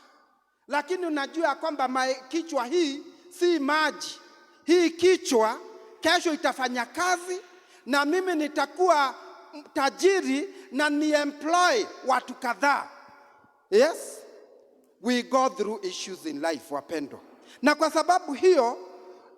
Lakini unajua kwamba kichwa hii si maji. Hii kichwa kesho itafanya kazi, na mimi nitakuwa tajiri na ni-employ watu kadhaa. Yes? We go through issues in life wapendwa. Na kwa sababu hiyo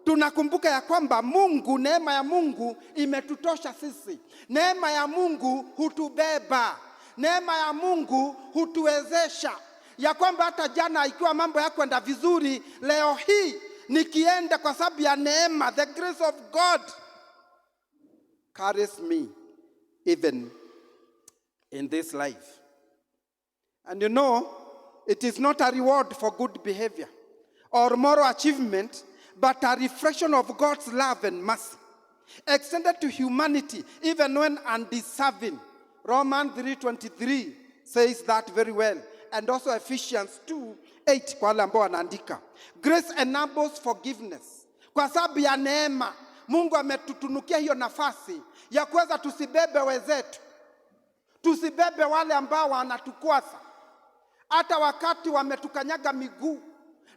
tunakumbuka ya kwamba Mungu, neema ya Mungu imetutosha sisi. Neema ya Mungu hutubeba. Neema ya Mungu hutuwezesha. Ya kwamba hata jana ikiwa mambo yako enda vizuri, leo hii nikienda kwa sababu ya neema, the grace of God carries me even in this life. And you know, it is not a reward for good behavior or moral achievement, but a reflection of God's love and mercy extended to humanity even when undeserving. Romans 3:23 says that very well. And also Ephesians 2:8 kwa wale ambao wanaandika. Grace enables forgiveness. Kwa sababu ya neema, Mungu ametutunukia hiyo nafasi ya kuweza tusibebe wezetu. Tusibebe wale ambao wanatukwasa. Hata wakati wametukanyaga miguu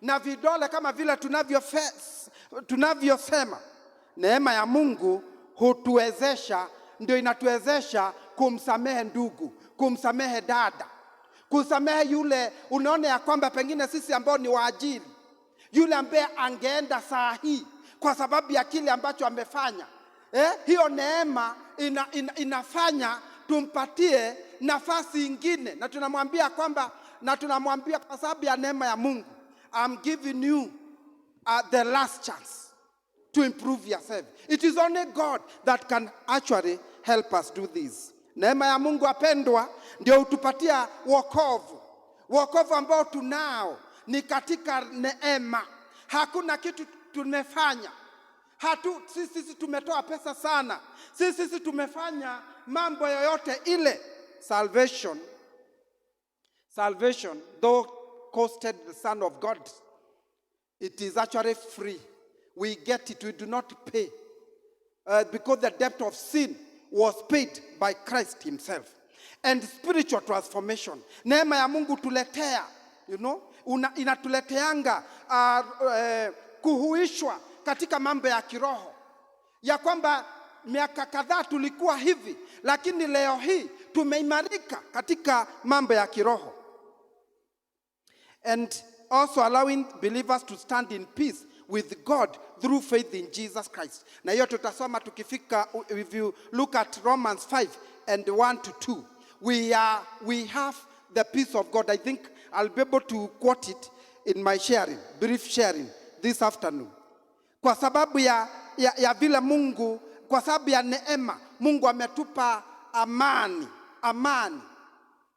na vidole kama vile tunavyosema. Neema ya Mungu hutuwezesha, ndio inatuwezesha kumsamehe ndugu, kumsamehe dada. Kusamehe yule unaona ya kwamba pengine sisi ambao ni waajiri, yule ambaye angeenda saa hii kwa sababu ya kile ambacho amefanya. Hiyo neema inafanya tumpatie nafasi ingine, na tunamwambia kwa sababu ya neema ya Mungu, I'm giving you the last chance to improve yourself. It is only God that can actually help us do this. Neema ya Mungu apendwa, ndio hutupatia wokovu. Wokovu ambao tunao ni katika neema. Hakuna kitu tumefanya. Sisi tumetoa pesa sana. Sisi tumefanya mambo yoyote ile. Salvation, though costed the Son of God, it is actually free. We get it, we do not pay. Because the debt of sin was paid by Christ himself. And spiritual transformation. Neema ya Mungu tuletea, inatuleteanga kuhuishwa katika mambo ya kiroho. Ya kwamba miaka kadhaa tulikuwa hivi, lakini leo hii tumeimarika katika mambo ya kiroho. And also allowing believers to stand in peace with God through faith in Jesus Christ. Na hiyo tutasoma tukifika, if you look at Romans 5 and 1 to 2. We have the peace of God. I think I'll be able to quote it in my brief sharing this afternoon. Kwa sababu ya vile Mungu, kwa sababu ya neema, Mungu ametupa amani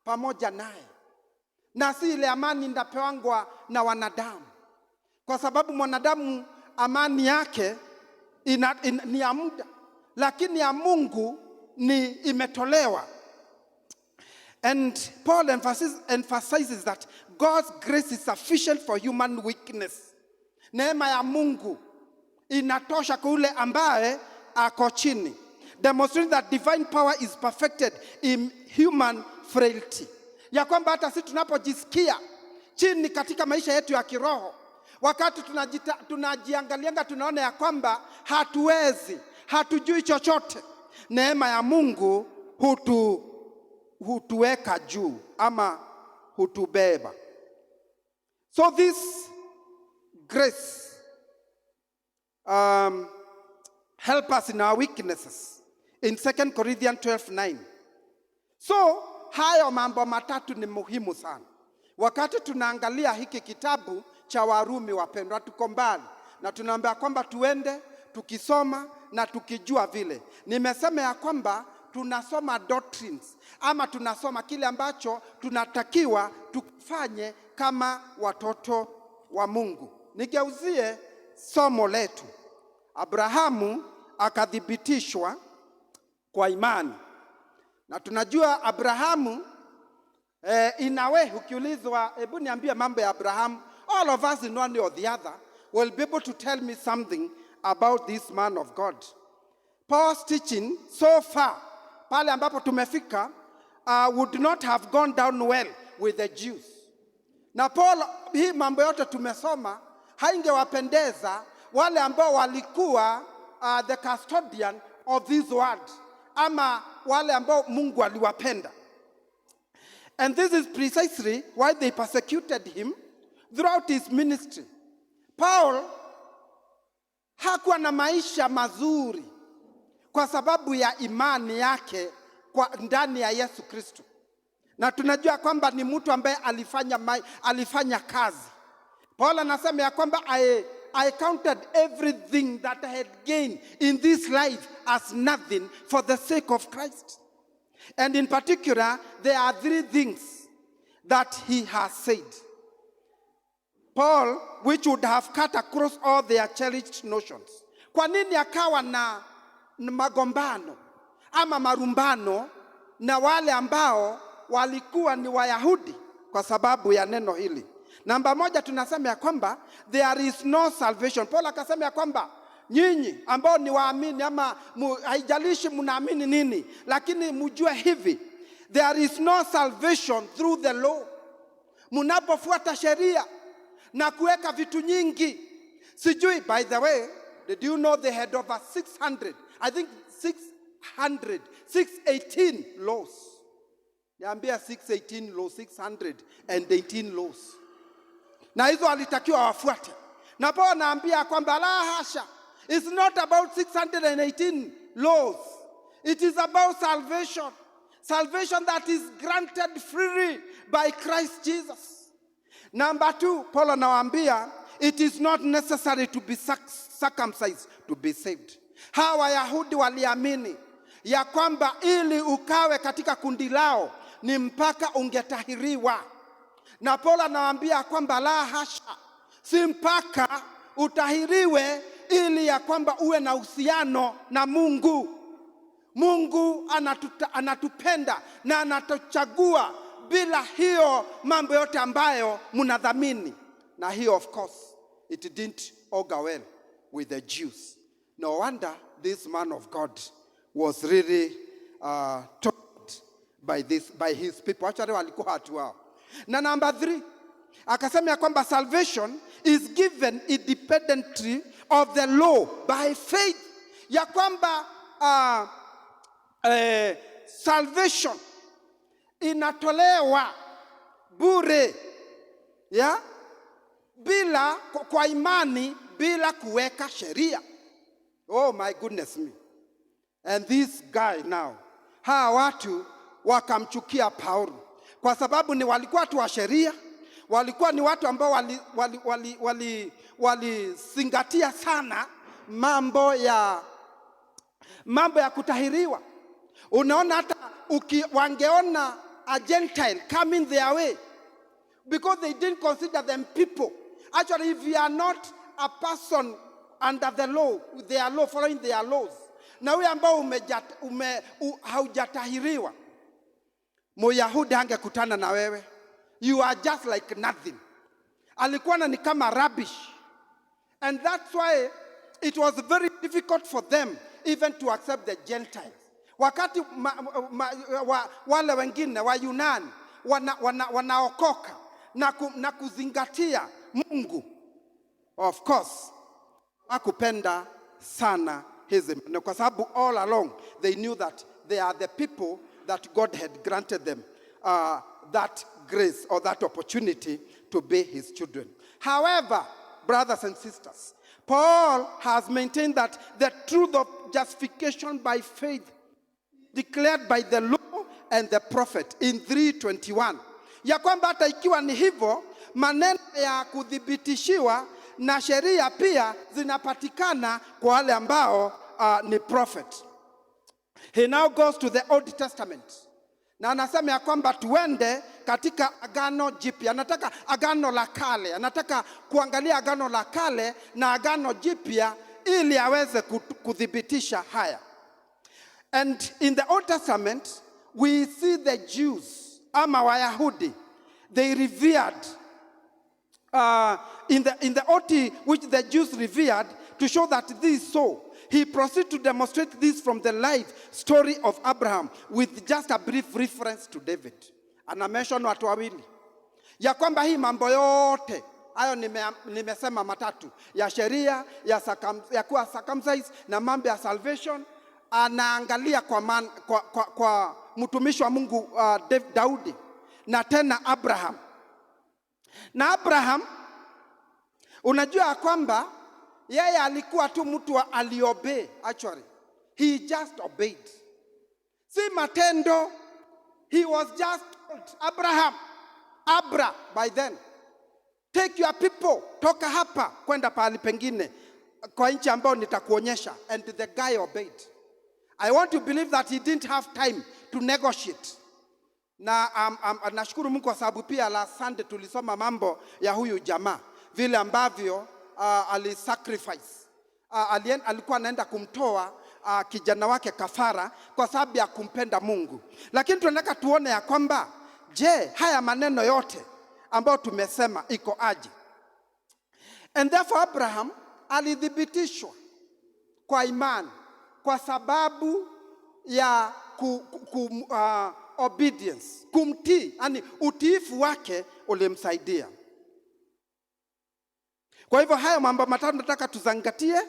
pamoja naye. Na si ile amani ndapewangwa na wanadamu. Kwa sababu mwanadamu amani yake ni ya muda, lakini ya Mungu ni imetolewa. And Paul emphasizes that God's grace is sufficient for human weakness. Neema ya Mungu inatosha kwa yule ambaye ako chini. Demonstrating that divine power is perfected in human frailty. Ya kwamba hata sisi tunapojisikia chini katika maisha yetu ya kiroho, wakati tunajiangalianga tunaona ya kwamba hatujui chochote, neema ya Mungu hutuweka juu ama hutubeba. So this grace help us in our weaknesses in 2 Corinthians 12:9. So hayo mambo matatu ni muhimu sana. Wakati tunaangalia hiki kitabu cha Warumi, wapendwa, tuko mbali na tunaambia kwamba tuende tukisoma na tukijua vile. Nimesema ya kwamba tunasoma doctrines ama tunasoma kile ambacho tunatakiwa tufanye kama watoto wa Mungu. Nigeuzie somo letu. Abrahamu akathibitishwa kwa imani. Na tunajua Abrahamu inawe, ukiulizwa hebu niambie mambo ya Abrahamu, all of us in one way or the other will be able to tell me something about this man of God. Paul's teaching so far, pale ambapo tumefika, would not have gone down well with the Jews. Na Paul, hii mambo yote tumesoma, haingewapendeza wale ambao walikuwa the custodian of this word, ama wale ambao Mungu aliwapenda. And this is precisely why they persecuted him throughout his ministry. Paul hakuwa na maisha mazuri kwa sababu ya imani yake kwa ndani ya Yesu Kristo. Na tunajua kwamba ni mtu ambaye alifanya kazi. Paul anasema ya kwamba I counted everything that I had gained in this life as nothing for the sake of Christ. And in particular, there are 3 things that he has said. Paul, which would have cut across all their cherished notions. Kwa nini akawa na magombano ama marumbano na wale ambao walikuwa ni Wayahudi? Kwa sababu ya neno hili. Namba moja, tunasema ya kwamba there is no salvation. Paul akasema ya kwamba nyinyi ambao ni waamini ama haijalishi mnaamini nini, lakini mjue hivi, there is no salvation through the law. Mnapofuata sheria na kuweka vitu nyingi. Sijui, by the way, did you know they had over 600, I think 618 laws. Niambia 618 laws, 618 laws. Na hizo alitakiwa wafuate. Na Paul anaambia kwamba la hasha, it's not about 618 laws. It is about salvation. Salvation that is granted freely by Christ Jesus. Number 2, Paul anawaambia, it is not necessary to be circumcised to be saved. Hawa Wayahudi waliamini ya kwamba ili ukawe katika kundi lao ni mpaka ungetahiriwa. Na Paulo anawaambia kwamba la hasha, si mpaka utahiriwe ili ya kwamba uwe na uhusiano na Mungu. Mungu anatupenda na anatuchagua bila hiyo mambo yote ambayo mnadhamini. Na hiyo of course it didn't augur well with the Jews. No wonder this man of God was really taught by his people. Actually walikuwa watu wao. Na number 3, akasema ya kwamba salvation is given independently of the law by faith. Ya kwamba salvation inatolewa bure, ya bila kwa imani, bila kuweka sheria. Oh my goodness me. And this guy now, hawa watu wakamchukia Paulo kwa sababu ni walikuwa watu wa sheria, walikuwa ni watu ambao walizingatia sana mambo ya kutahiriwa. Unaona hata wangeona a Gentile coming their way, because they didn't consider them people. Actually, if you are not a person under the law, their law, following their laws, na huyo ambao haujatahiriwa, Myahudi hangekutana na wewe. You are just like nothing. Alikuwa ni kama rubbish. And that's why it was very difficult for them even to accept the Gentiles. Wakati wale wengine wa Yunani wanaokoka na kuzingatia Mungu, of course hakupenda sana hizi, kwa sababu all along they knew that they are the people that God had granted them that grace or that opportunity to be his children. However, brothers and sisters, Paul has maintained that the truth of justification by faith declared by the law and the prophet in 3:21, ya kwamba hata ikiwa ni hivyo, maneno ya kudhibitishiwa na sheria pia zinapatikana kwa wale ambao ni prophet. He now goes to the Old Testament na anasema ya kwamba tuende katika Agano Jipya. Anataka Agano la Kale, anataka kuangalia Agano la Kale na Agano Jipya ili aweze kudhibitisha haya. And in the Old Testament we see the Jews ama Wayahudi, they revered in the OT which the Jews revered to show that this is so. He proceeds to demonstrate this from the life story of Abraham with just a brief reference to David. Ana mention watu wawili ya kwamba hii mambo yote hayo nimesema matatu ya sheria ya kuwa circumcised na mambo ya salvation, anaangalia kwa mtumishi wa Mungu Daudi na tena Abraham. Na Abraham, unajua kwamba yeye alikuwa tu mtu aliobey. Actually he just obeyed, si matendo. He was just told, Abra by then, take your people, toka hapa kwenda pahali pengine kwa nchi ambayo nitakuonyesha. And the guy obeyed. I want to believe that he didn't have time to negotiate. Na nashukuru Mungu kwa sababu pia la Sunday tulisoma mambo ya huyu jamaa vile ambavyo alisacrifice. Alikuwa anaenda kumtoa kijana wake kafara kwa sababu ya kumpenda Mungu. Lakini tunataka tuone ya kwamba je, haya maneno yote ambayo tumesema iko aje? And therefore Abraham alidhibitishwa kwa imani kwa sababu ya obedience, kumtii, yani utiifu wake ulimsaidia. Kwa hivyo haya mambo matatu nataka tuzangatie,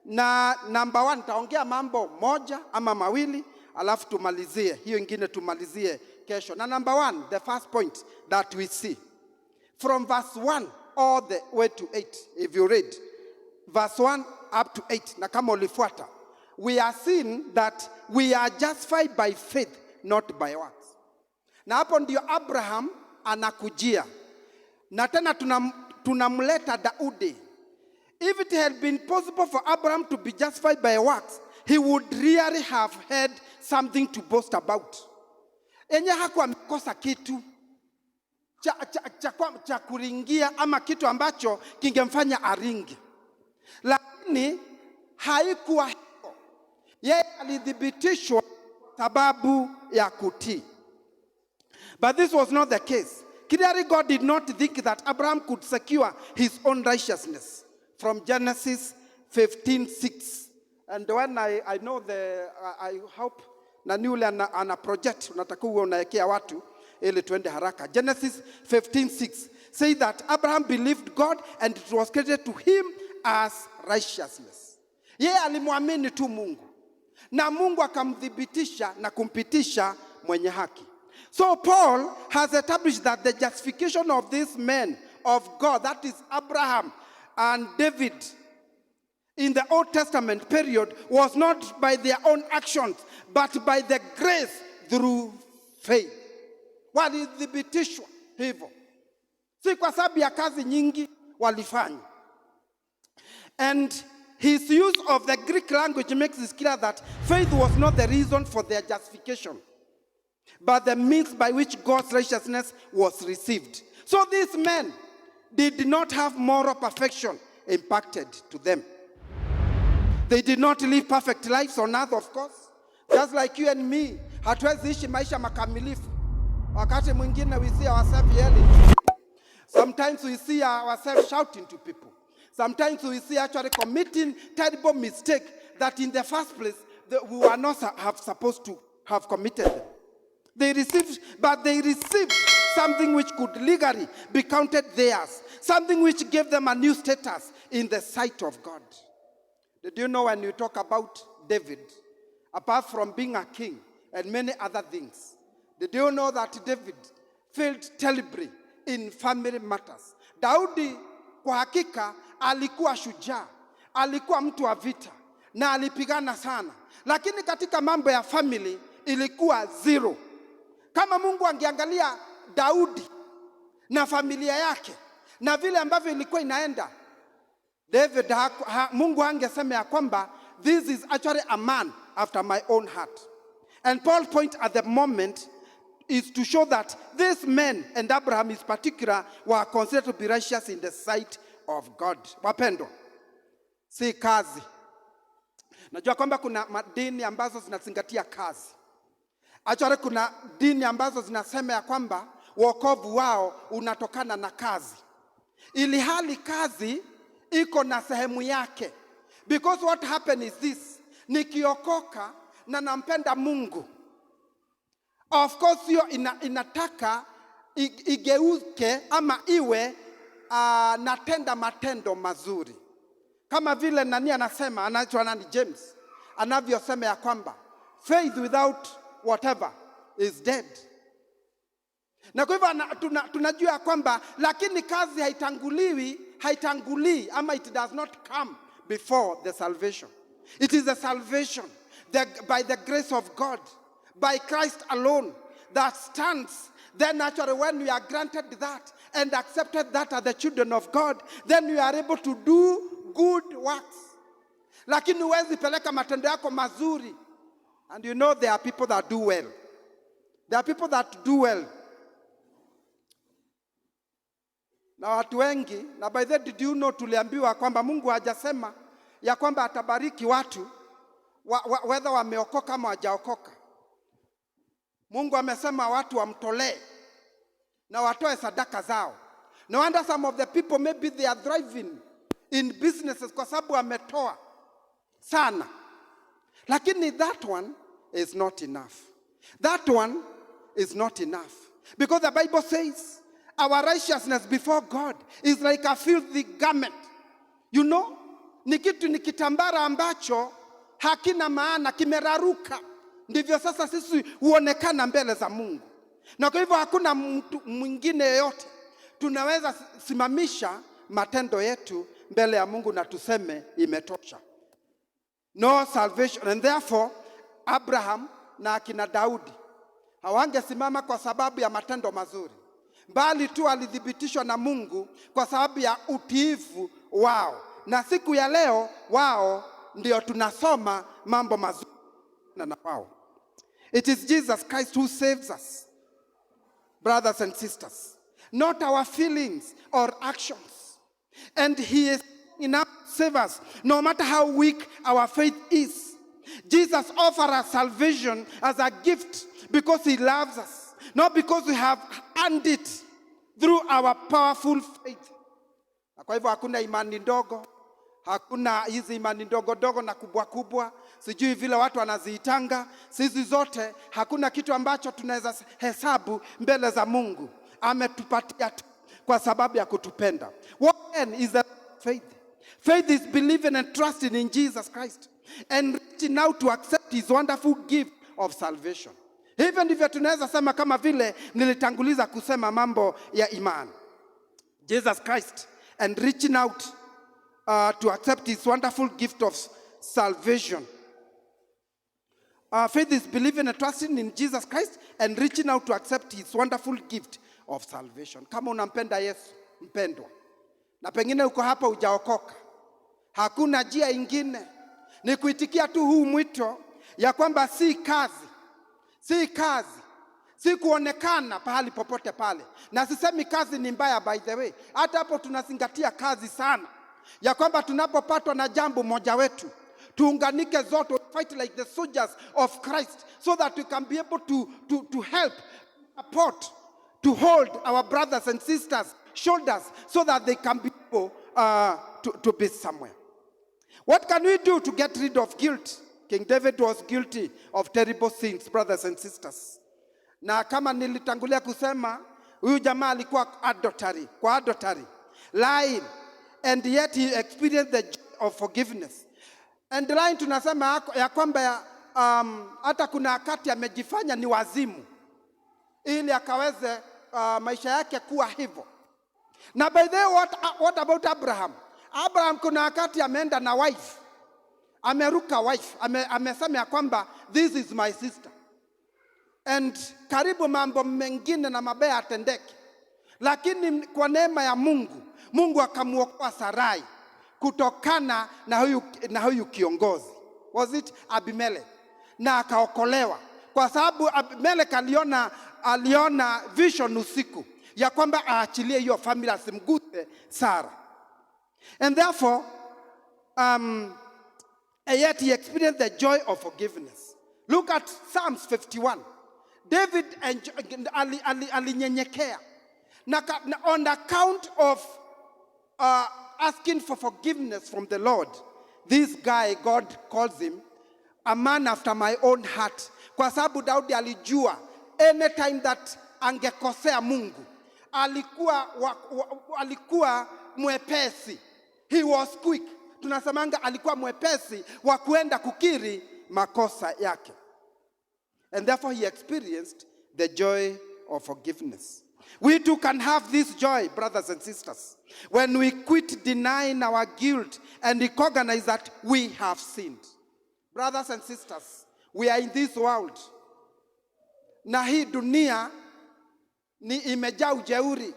na number 1 nitaongea mambo moja ama mawili alafu tumalizie hiyo ingine, tumalizie kesho. Na number 1, the first point that we see from verse 1 all the way to 8, if you read verse 1 up to 8, na kama ulifuata, we are seeing that we are justified by faith, not by works. Na hapo ndio Abraham anakujia, na tena tunamleta Daudi. If it had been possible for Abraham to be justified by works, he would really have had something to boast about. Enye hakuwa amekosa kitu cha kuringia ama kitu ambacho kingemfanya aringi. Lakini haikuwa hivyo. Yeye alithibitishwa sababu ya kutii. But this was not the case. Clearly, God did not think that Abraham could secure his own righteousness. From Genesis 15:6. And when I know I hope na niule ana project unataka uwe unaekea watu ili tuende haraka. Genesis 15:6 say that Abraham believed God and it was credited to him as righteousness. Yeye alimwamini tu Mungu na Mungu akamthibitisha na kumpitisha mwenye haki. So Paul has established that the justification of these men of God, that is Abraham and David, in the Old Testament period, was not by their own actions, but by the grace through faith. Walithibitishwa hivyo, si kwa sababu ya kazi nyingi walifanya. And his use of the Greek language makes it clear that faith was not the reason for their justification, but the means by which God's righteousness was received. So these men did not have moral perfection impacted to them. They did not live perfect lives on earth, of course. Just like you and me, hatuwezi ishi maisha makamilifu. Wakati mwingine we see ourselves yelling. Sometimes we see ourselves shouting to people. Sometimes we see actually committing terrible mistakes that in the first place we were not supposed to have committed them. They received something which could legally be counted theirs. Something which gave them a new status in the sight of God. Did you know when you talk about David, apart from being a king and many other things, did you know that David failed terribly in family matters? Daudi kwa hakika alikuwa shujaa, alikuwa mtu wa vita na alipigana sana. Lakini katika mambo ya family ilikuwa zero. Kama Mungu angeangalia Daudi na familia yake na vile ambavyo ilikuwa inaenda, David Mungu angesema ya kwamba this is actually a man after my own heart. And Paul's point at the moment is to show that these men, and Abraham in particular, were considered to be righteous in the sight of God. Wapendo, si kazi. Najua kwamba kuna madini ambazo zinazingatia kazi. Actually kuna dini ambazo zinasema ya kwamba wokovu wao unatokana na kazi. Ili hali kazi iko na sehemu yake. Because what happened is this. Nikiokoka na nampenda Mungu, of course hiyo inataka igeuke ama iwe natenda matendo mazuri. Kama vile nani anasema, anaitwa nani, James, anavyosema ya kwamba faith without whatever is dead. Na kwa hivyo tunajua ya kwamba lakini kazi haitangulii ama it does not come before the salvation. It is the salvation by the grace of God, by Christ alone, that stands. Then actually when we are granted that and accepted that as the children of God, then we are able to do good works. Lakini huwezi peleka matendo yako mazuri. And you know there are people that do well. There are people that do well. Na watu wengi, na by the way, did you know tuliambiwa kwamba Mungu hajasema ya kwamba atabariki watu whether wameokoka ama hawajaokoka. Mungu amesema watu wamtolee na watoe sadaka zao. No wonder some of the people maybe they are thriving in businesses kwa sababu wametoa sana. Lakini that one is not enough. That one is not enough. Because the Bible says our righteousness before God is like a filthy garment. You know, ni kitambara ambacho hakina maana, kimeraruka. Ndivyo sasa sisi huonekana mbele za Mungu. Na kwa hivyo hakuna mtu mwingine yeyote tunaweza simamisha matendo yetu mbele ya Mungu na tuseme imetosha. No salvation. And therefore Abraham na akina Daudi hawangesimama kwa sababu ya matendo mazuri, bali tu alithibitishwa na Mungu kwa sababu ya utiifu wao. Na siku ya leo wao ndio tunasoma mambo mazuri na wao. It is Jesus Christ who saves us, brothers and sisters, not our feelings or actions. And he is enough to save us, no matter how weak our faith is. Jesus offers us salvation as a gift because he loves us, not because we have earned it through our powerful faith. Kwa hivyo hakuna imani ndogo, hakuna hizi imani ndogo ndogo na kubwa kubwa, sijui vile watu wanaziitanga. Sisi zote hakuna kitu ambacho tunaweza hesabu mbele za Mungu. Ametupatia tu kwa sababu ya kutupenda. What then is the faith? Faith is believing and trusting in Jesus Christ and reaching out to accept his wonderful gift of salvation. Hivyo ndivyo tunaweza sema, kama vile nilitanguliza kusema mambo ya imani. Jesus Christ and reaching out to accept his wonderful gift of salvation. Faith is believing and trusting in Jesus Christ and reaching out to accept his wonderful gift of salvation. Kama unampenda Yesu, mpendwa, na pengine uko hapa hujaokoka, hakuna njia ingine ni kuitikia tu huu mwito ya kwamba si kazi, si kuonekana pahali popote pale. Na sisemi kazi ni mbaya, by the way. Hata hapo tunazingatia kazi sana, ya kwamba tunapopatwa na jambo moja wetu, tuunganike zote, fight like the soldiers of Christ, so that we can be able to help, support, to hold our brothers and sisters' shoulders, so that they can be able to be somewhere. What can we do to get rid of guilt? King David was guilty of terrible sins, brothers and sisters. Na kama nilitangulia kusema, huyu jamaa alikuwa adultery, lying, and yet he experienced the joy of forgiveness. And lying tunasema ya kwamba hata kuna wakati amejifanya ni wazimu ili akaweze maisha yake kuwa hivyo. Na by the way, what about Abraham? Abraham kuna wakati ameenda na wife, ameruka wife, amesema ya kwamba this is my sister. And karibu mambo mengine na mabaya atendeke. Lakini kwa neema ya Mungu akamuokoa Sarai kutokana na huyu kiongozi. Was it Abimelech? Na akaokolewa kwa sababu Abimelech aliona vision usiku ya kwamba aachilie hiyo familia, asimguse Sara. And therefore yet he experienced the joy of forgiveness. Look at Psalms 51. David alinyenyekea on account of asking for forgiveness from the Lord. This guy, God calls him a man after my own heart, kwa sababu Daudi alijua anytime that angekosea Mungu, alikuwa mwepesi. He was quick. Tunasemanga alikuwa mwepesi wa kuenda kukiri makosa yake. And therefore he experienced the joy of forgiveness. We too can have this joy, brothers and sisters, when we quit denying our guilt and recognize that we have sinned. Brothers and sisters, we are in this world. Na hii dunia ni imejaa ujeuri.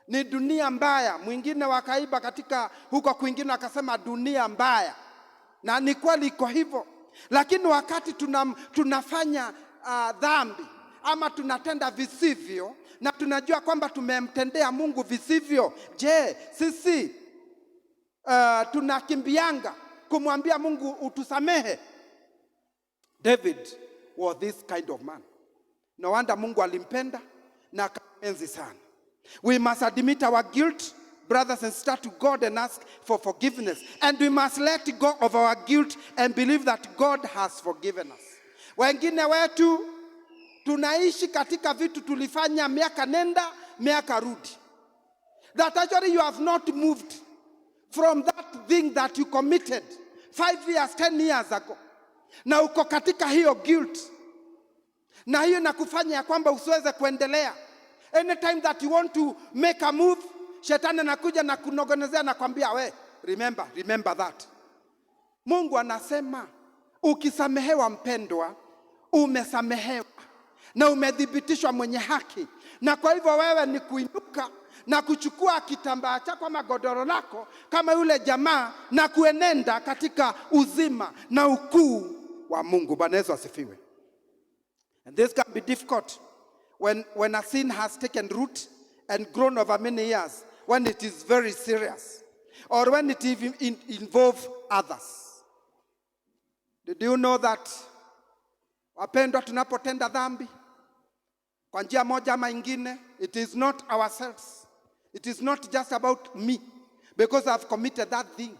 Ni dunia mbaya. Mwingine wakaiba katika huko kwingine akasema dunia mbaya. Na ni kweli iko hivyo. Lakini wakati tunafanya dhambi ama tunatenda visivyo na tunajua kwamba tumemtendea Mungu visivyo, je, sisi tunakimbianga kumwambia Mungu utusamehe? David was this kind of man. No wonder Mungu alimpenda na akamwenzi sana. We must admit our guilt, brothers and sisters, to God and ask for forgiveness. And we must let go of our guilt and believe that God has forgiven us. Wengine wetu tunaishi katika vitu tulifanya miaka nenda miaka rudi, that actually you have not moved from that thing that you committed 5 years, 10 years ago. Na uko katika hiyo guilt, na hiyo nakufanya ya kwamba usiweze kuendelea. Anytime that you want to make a move, shetani anakuja na kunogonezea na kwambia, we, remember that. Mungu anasema ukisamehewa mpendwa, umesamehewa na umedhibitishwa mwenye haki. Na kwa hivyo wewe ni kuinuka na kuchukua kitambaa chako ama godoro lako kama yule jamaa na kuenenda katika uzima na ukuu wa Mungu. Bwana Yesu asifiwe. And this can be difficult when a sin has taken root and grown over many years, when it is very serious, or when it even involves others. Did you know that, wapendwa, tunapotenda dhambi kwa njia moja ama ingine, it is not ourselves. It is not just about me, because I've committed that thing.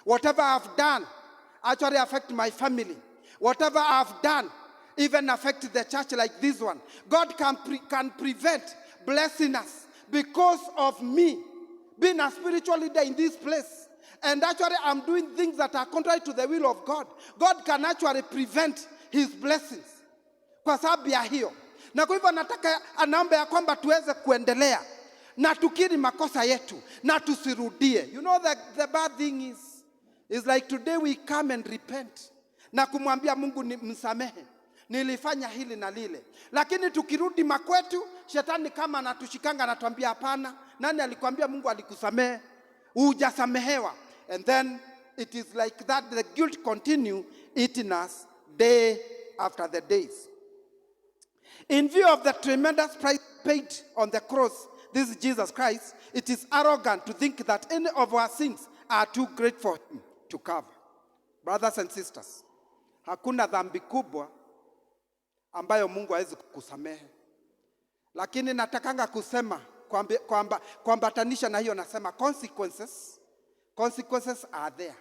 Whatever I've done actually affect my family. Whatever I've done even affect the church like this one. God can prevent blessing us because of me being a spiritual leader in this place. And actually I'm doing things that are contrary to the will of God. God can actually prevent his blessings kwa sababu ya hiyo. Na kwa hivyo nataka anaomba ya kwamba tuweze kuendelea na tukiri makosa yetu na tusirudie. You know the bad thing is like today we come and repent na kumwambia Mungu ni msamehe, nilifanya hili na lile. Lakini tukirudi makwetu, shetani kama anatushikanga anatuambia hapana, nani alikwambia Mungu alikusamehe? Hujasamehewa. And then it is like that, the guilt continue eating us day after the days. In view of the tremendous price paid on the cross, this is Jesus Christ, it is arrogant to think that any of our sins are too great for him to cover. Brothers and sisters, hakuna dhambi kubwa ambayo Mungu hawezi kukusamehe. Lakini natakanga kusema kuambatanisha na hiyo, nasema consequences are there.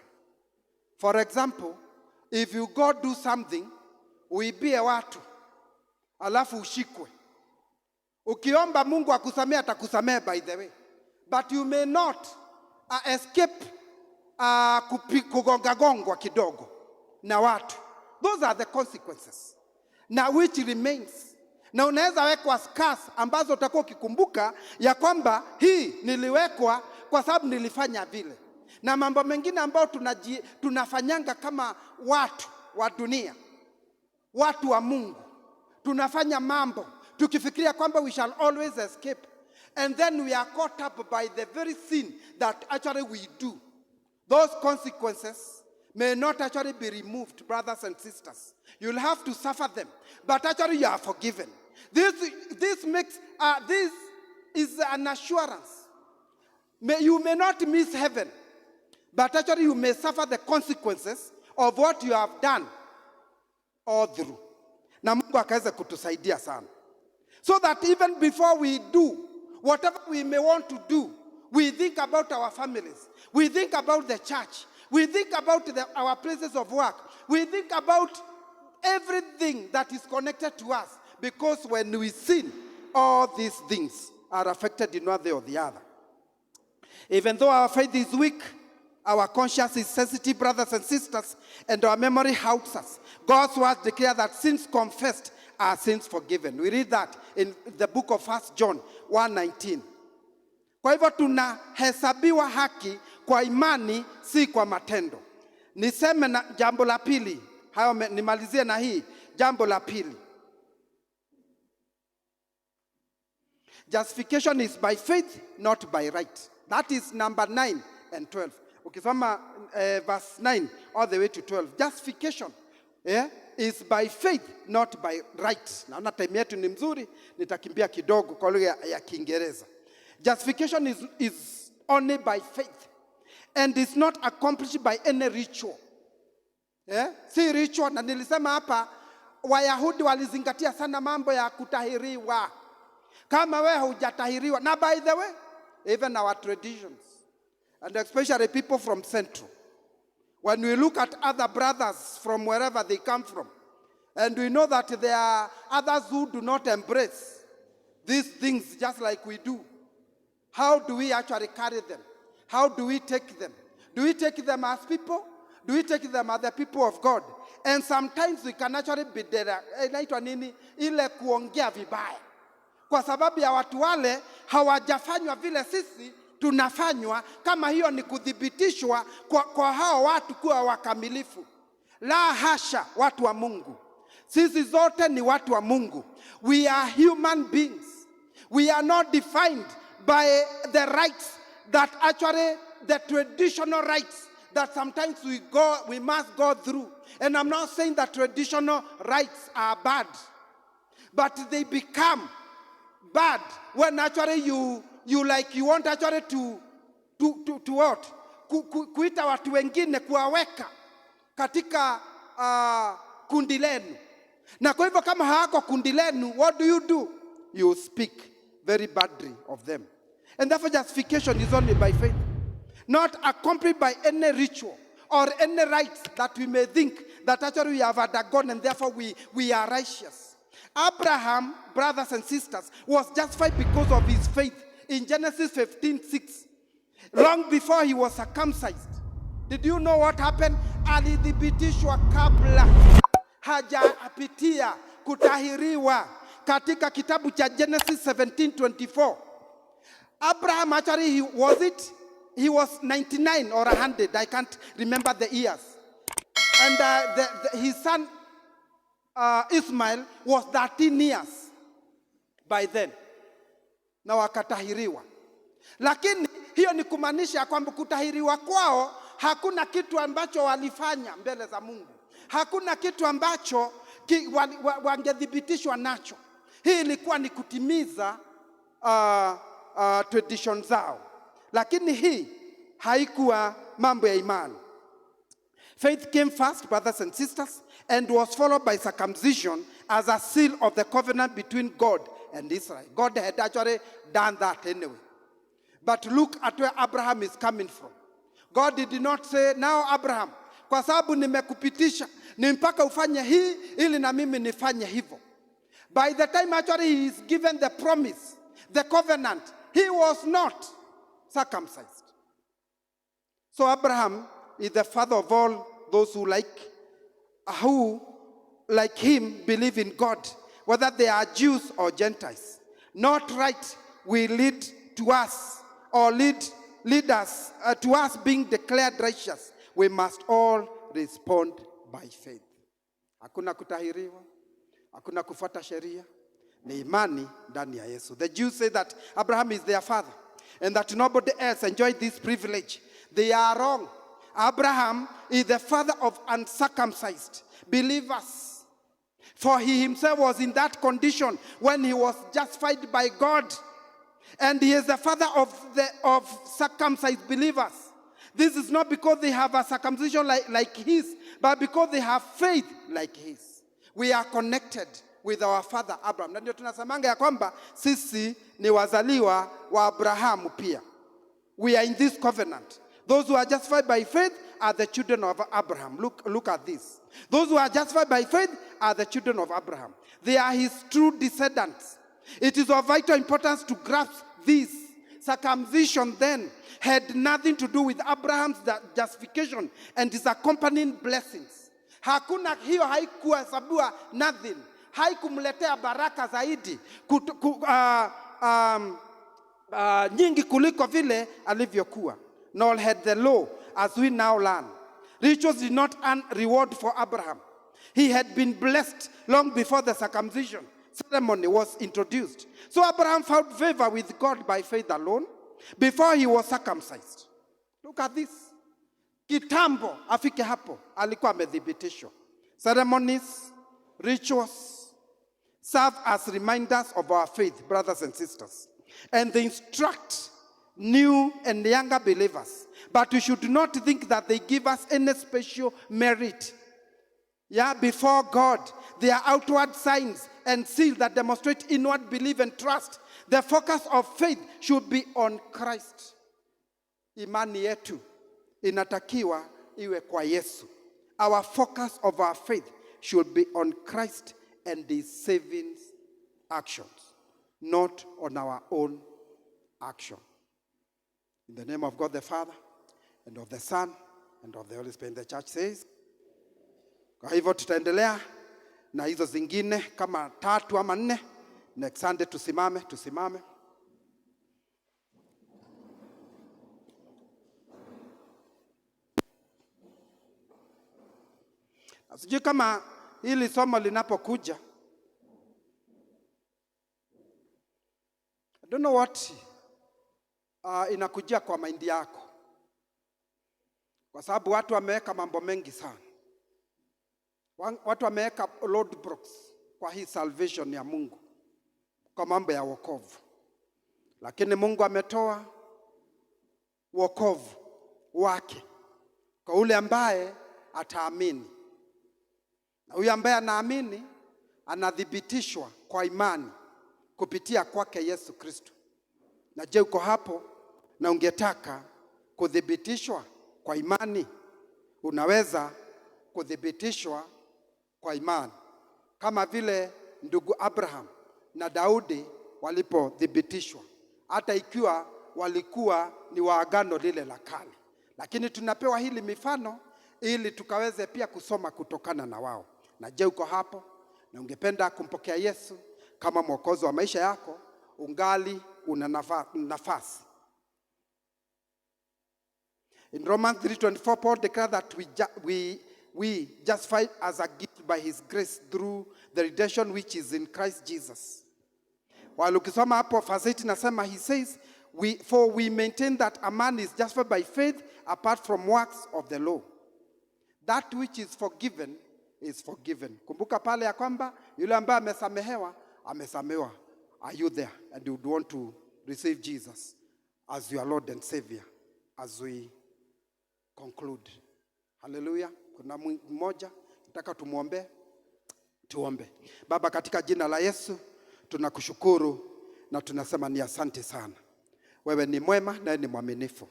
For example, if you go do something, uibie watu, alafu ushikwe, ukiomba Mungu akusamehe, atakusamehe by the way, but you may not escape kugongagongwa kidogo na watu. Those are the consequences na which remains. Na unaweza wekwa scars ambazo utakuwa ukikumbuka ya kwamba hii niliwekwa kwa sababu nilifanya vile. Na mambo mengine ambayo tunafanyanga kama watu wa dunia, watu wa Mungu, tunafanya mambo tukifikiria kwamba we shall always escape, and then we are caught up by the very sin that actually we do. Those consequences may not actually be removed, brothers and sisters. You'll have to suffer them, but actually you are forgiven. This is an assurance. You may not miss heaven, but actually you may suffer the consequences of what you have done all through. Na Mungu akaweza kutusaidia sana, so that even before we do whatever we may want to do, we think about our families, we think about the church, we think about our places of work, we think about everything that is connected to us, because when we sin, all these things are affected in one way or the other. Even though our faith is weak, our conscience is sensitive, brothers and sisters, and our memory helps us. God's word declares that sins confessed are sins forgiven. We read that in the book of 1 John 1:19. Kwa hivyo tunahesabiwa haki kwa imani, si kwa matendo. Niseme na jambo la pili, hayo nimalizie na hii jambo la pili. Justification is by faith, not by right. That is number 9 and 12. Ukisoma verse 9 all the way to 12. Justification is by faith, not by right. Naona time yetu ni mzuri, nitakimbia kidogo kwa lugha ya Kiingereza. Justification is only by faith and is not accomplished by any ritual. Si ritual. Na nilisema hapa Wayahudi walizingatia sana mambo ya kutahiriwa. Kama wewe hujatahiriwa, na by the way, even our traditions, and especially people from Central, when we look at other brothers from wherever they come from, and we know that there are others who do not embrace these things just like we do, how do we actually carry them? How do we take them? Do we take them as people? Do we take them as the people of God? And sometimes we can actually be there, inaitwa nini, ile kuongea vibaya, kwa sababu ya watu wale hawajafanywa vile sisi tunafanywa. Kama hiyo ni kuthibitishwa kwa hao watu kuwa wakamilifu. La hasha, watu wa Mungu, sisi zote ni watu wa Mungu. We are human beings. We are not defined by the rights that actually, the traditional rights that sometimes we must go through. And I'm not saying that traditional rights are bad, but they become bad when actually you want actually to what? Kuita watu wengine kuwaweka katika kundi lenu. Na kwa hivyo kama hawako kundi lenu, what do? You speak very badly of them. And therefore justification is only by faith, not accompanied by any ritual or any rites that we may think that actually we have undergone and therefore we are righteous. Abraham, brothers and sisters, was justified because of his faith in Genesis 15:6. Long before he was circumcised. Did you know what happened? Alithibitishwa kabla hajapitia kutahiriwa katika kitabu cha Genesis 17:24. Abraham actually, he was 99 or 100, I can't remember the years. And his son Ismail was 13 years by then. Na wakatahiriwa. Lakini hiyo ni kumaanisha kwamba kutahiriwa kwao hakuna kitu ambacho walifanya mbele za Mungu. Hakuna kitu ambacho wangethibitishwa nacho. Hii ilikuwa ni kutimiza tradition zao. Lakini hii haikuwa mambo ya imani. Faith came first, brothers and sisters, and was followed by circumcision as a seal of the covenant between God and Israel. God had actually done that anyway. But look at where Abraham is coming from. God did not say, now Abraham, kwa sababu nimekupitisha, ni mpaka ufanye hii ili na mimi nifanye hivyo. By the time actually he is given the promise, the covenant, he was not circumcised. So Abraham is the father of all those who like him believe in God, whether they are Jews or Gentiles. Not right will lead to us or lead us to us being declared righteous. We must all respond by faith. Hakuna kutahiriwa, hakuna kufuata sheria, ni imani ndani ya Yesu. The Jews say that Abraham is their father and that nobody else enjoyed this privilege. They are wrong. Abraham is the father of uncircumcised believers. For he himself was in that condition when he was justified by God. And he is the father of circumcised believers. This is not because they have a circumcision like his, but because they have faith like his. We are connected with our father Abraham. Na ndio tunasemanga ya kwamba sisi ni wazaliwa wa Abrahamu pia. We are in this covenant. Those who are justified by faith are the children of Abraham. Look at this. Those who are justified by faith are the children of Abraham. They are his true descendants. It is of vital importance to grasp this. Circumcision then had nothing to do with Abraham's justification and his accompanying blessings. Hakuna hiyo haikuhesabiwa nothing. Haikumletea baraka zaidi nyingi kuliko vile alivyokuwa. Nor had the law as we now learn. Rituals did not earn reward for Abraham. He had been blessed long before the circumcision ceremony was introduced. So Abraham found favor with God by faith alone before he was circumcised. Look at this. Kitambo afike hapo alikuwa amethibitishwa. Ceremonies, rituals serve as reminders of our faith, brothers and sisters. And they instruct new and younger believers. But we should not think that they give us any special merit. Before God, they are outward signs and seals that demonstrate inward belief and trust. The focus of faith should be on Christ. Imani yetu inatakiwa iwe kwa Yesu. Our focus of our faith should be on Christ and his saving actions, not on our own action. In the name of God the Father, and of the Son, and of the Holy Spirit, the church says. Kwa hivyo tutaendelea na hizo zingine kama 3 ama 4. Next Sunday tusimame. Sijui kama hili somo linapokuja don't know what inakujia kwa maindi yako, kwa sababu watu wameweka mambo mengi sana. Watu wameweka roadblocks kwa hii salvation ya Mungu, kwa mambo ya wokovu. Lakini Mungu ametoa wokovu wake kwa ule ambaye ataamini. Na huyu ambaye anaamini anathibitishwa kwa imani kupitia kwake Yesu Kristo. Na je, uko hapo na ungetaka kuthibitishwa kwa imani? Unaweza kuthibitishwa kwa imani kama vile ndugu Abraham na Daudi walipothibitishwa, hata ikiwa walikuwa ni wa agano lile la kale. Lakini tunapewa hili mifano ili tukaweze pia kusoma kutokana na wao. Na je, uko hapo na ungependa kumpokea Yesu kama mwokozi wa maisha yako? Ungali una nafasi. In Romans 3:24, Paul declared that we justified as a gift by his grace through the redemption which is in Christ Jesus. While ukisoma hapo verse 8 nasema, he says, for we maintain that a man is justified by faith apart from works of the law. That which is forgiven is forgiven. Kumbuka pale ya kwamba yule ambaye amesamehewa, amesamehewa. Are you there? And you would want to receive Jesus as your Lord and Savior as we conclude. Hallelujah. Kuna mmoja nataka tumuombe. Tuombe. Baba, katika jina la Yesu tunakushukuru na tunasema ni asante sana. Wewe ni mwema na ni mwaminifu.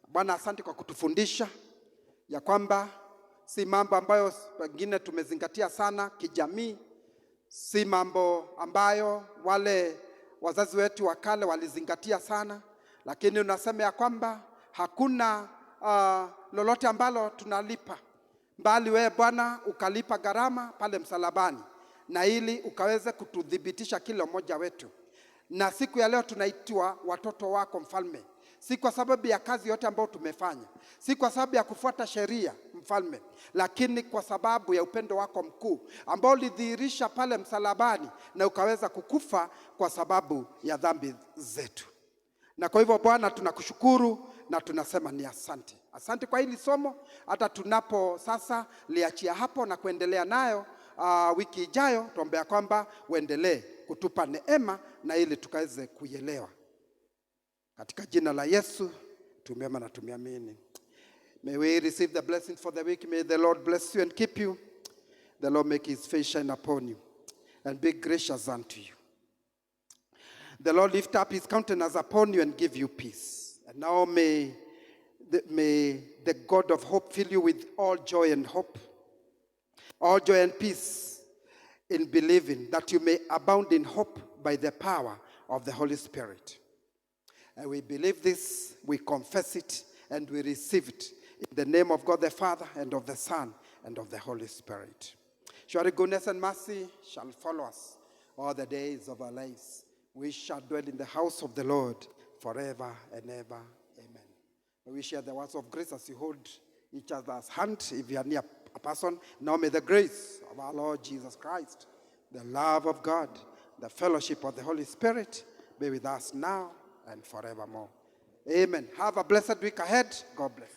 Bwana, asante kwa kutufundisha ya kwamba si mambo ambayo pengine tumezingatia sana kijamii, si mambo ambayo wale wazazi wetu wa kale walizingatia sana, lakini unasema ya kwamba hakuna lolote ambalo tunalipa, bali wewe Bwana ukalipa gharama pale msalabani, na ili ukaweze kutudhibitisha kila mmoja wetu. Na siku ya leo tunaitwa watoto wako Mfalme, si kwa sababu ya kazi yote ambayo tumefanya, si kwa sababu ya kufuata sheria Mfalme, lakini kwa sababu ya upendo wako mkuu ambao ulidhihirisha pale msalabani na ukaweza kukufa kwa sababu ya dhambi zetu. Na kwa hivyo Bwana tunakushukuru na tunasema ni asante. Asante kwa hili somo, hata tunapo sasa liachia hapo na kuendelea nayo wiki ijayo, tuombea kwamba uendelee kutupa neema na ili tukaweze kuielewa. Katika jina la Yesu tumeomba na tumeamini. May we receive the blessing for the week. May the Lord bless you and keep you. The Lord make his face shine upon you and be gracious unto you. The Lord lift up his countenance upon you and give you peace. And now may the God of hope fill you with all joy and hope, all joy and peace in believing, that you may abound in hope by the power of the Holy Spirit. And we believe this, we confess it, and we receive it in the name of God the Father, and of the Son, and of the Holy Spirit. Surely goodness and mercy shall follow us all the days of our lives. We shall dwell in the house of the Lord forever and ever. Amen. We share the words of grace as you hold each other's hand. If you are near a person, now may the grace of our Lord Jesus Christ, the love of God, the fellowship of the Holy Spirit be with us now and forevermore. Amen. Have a blessed week ahead. God bless.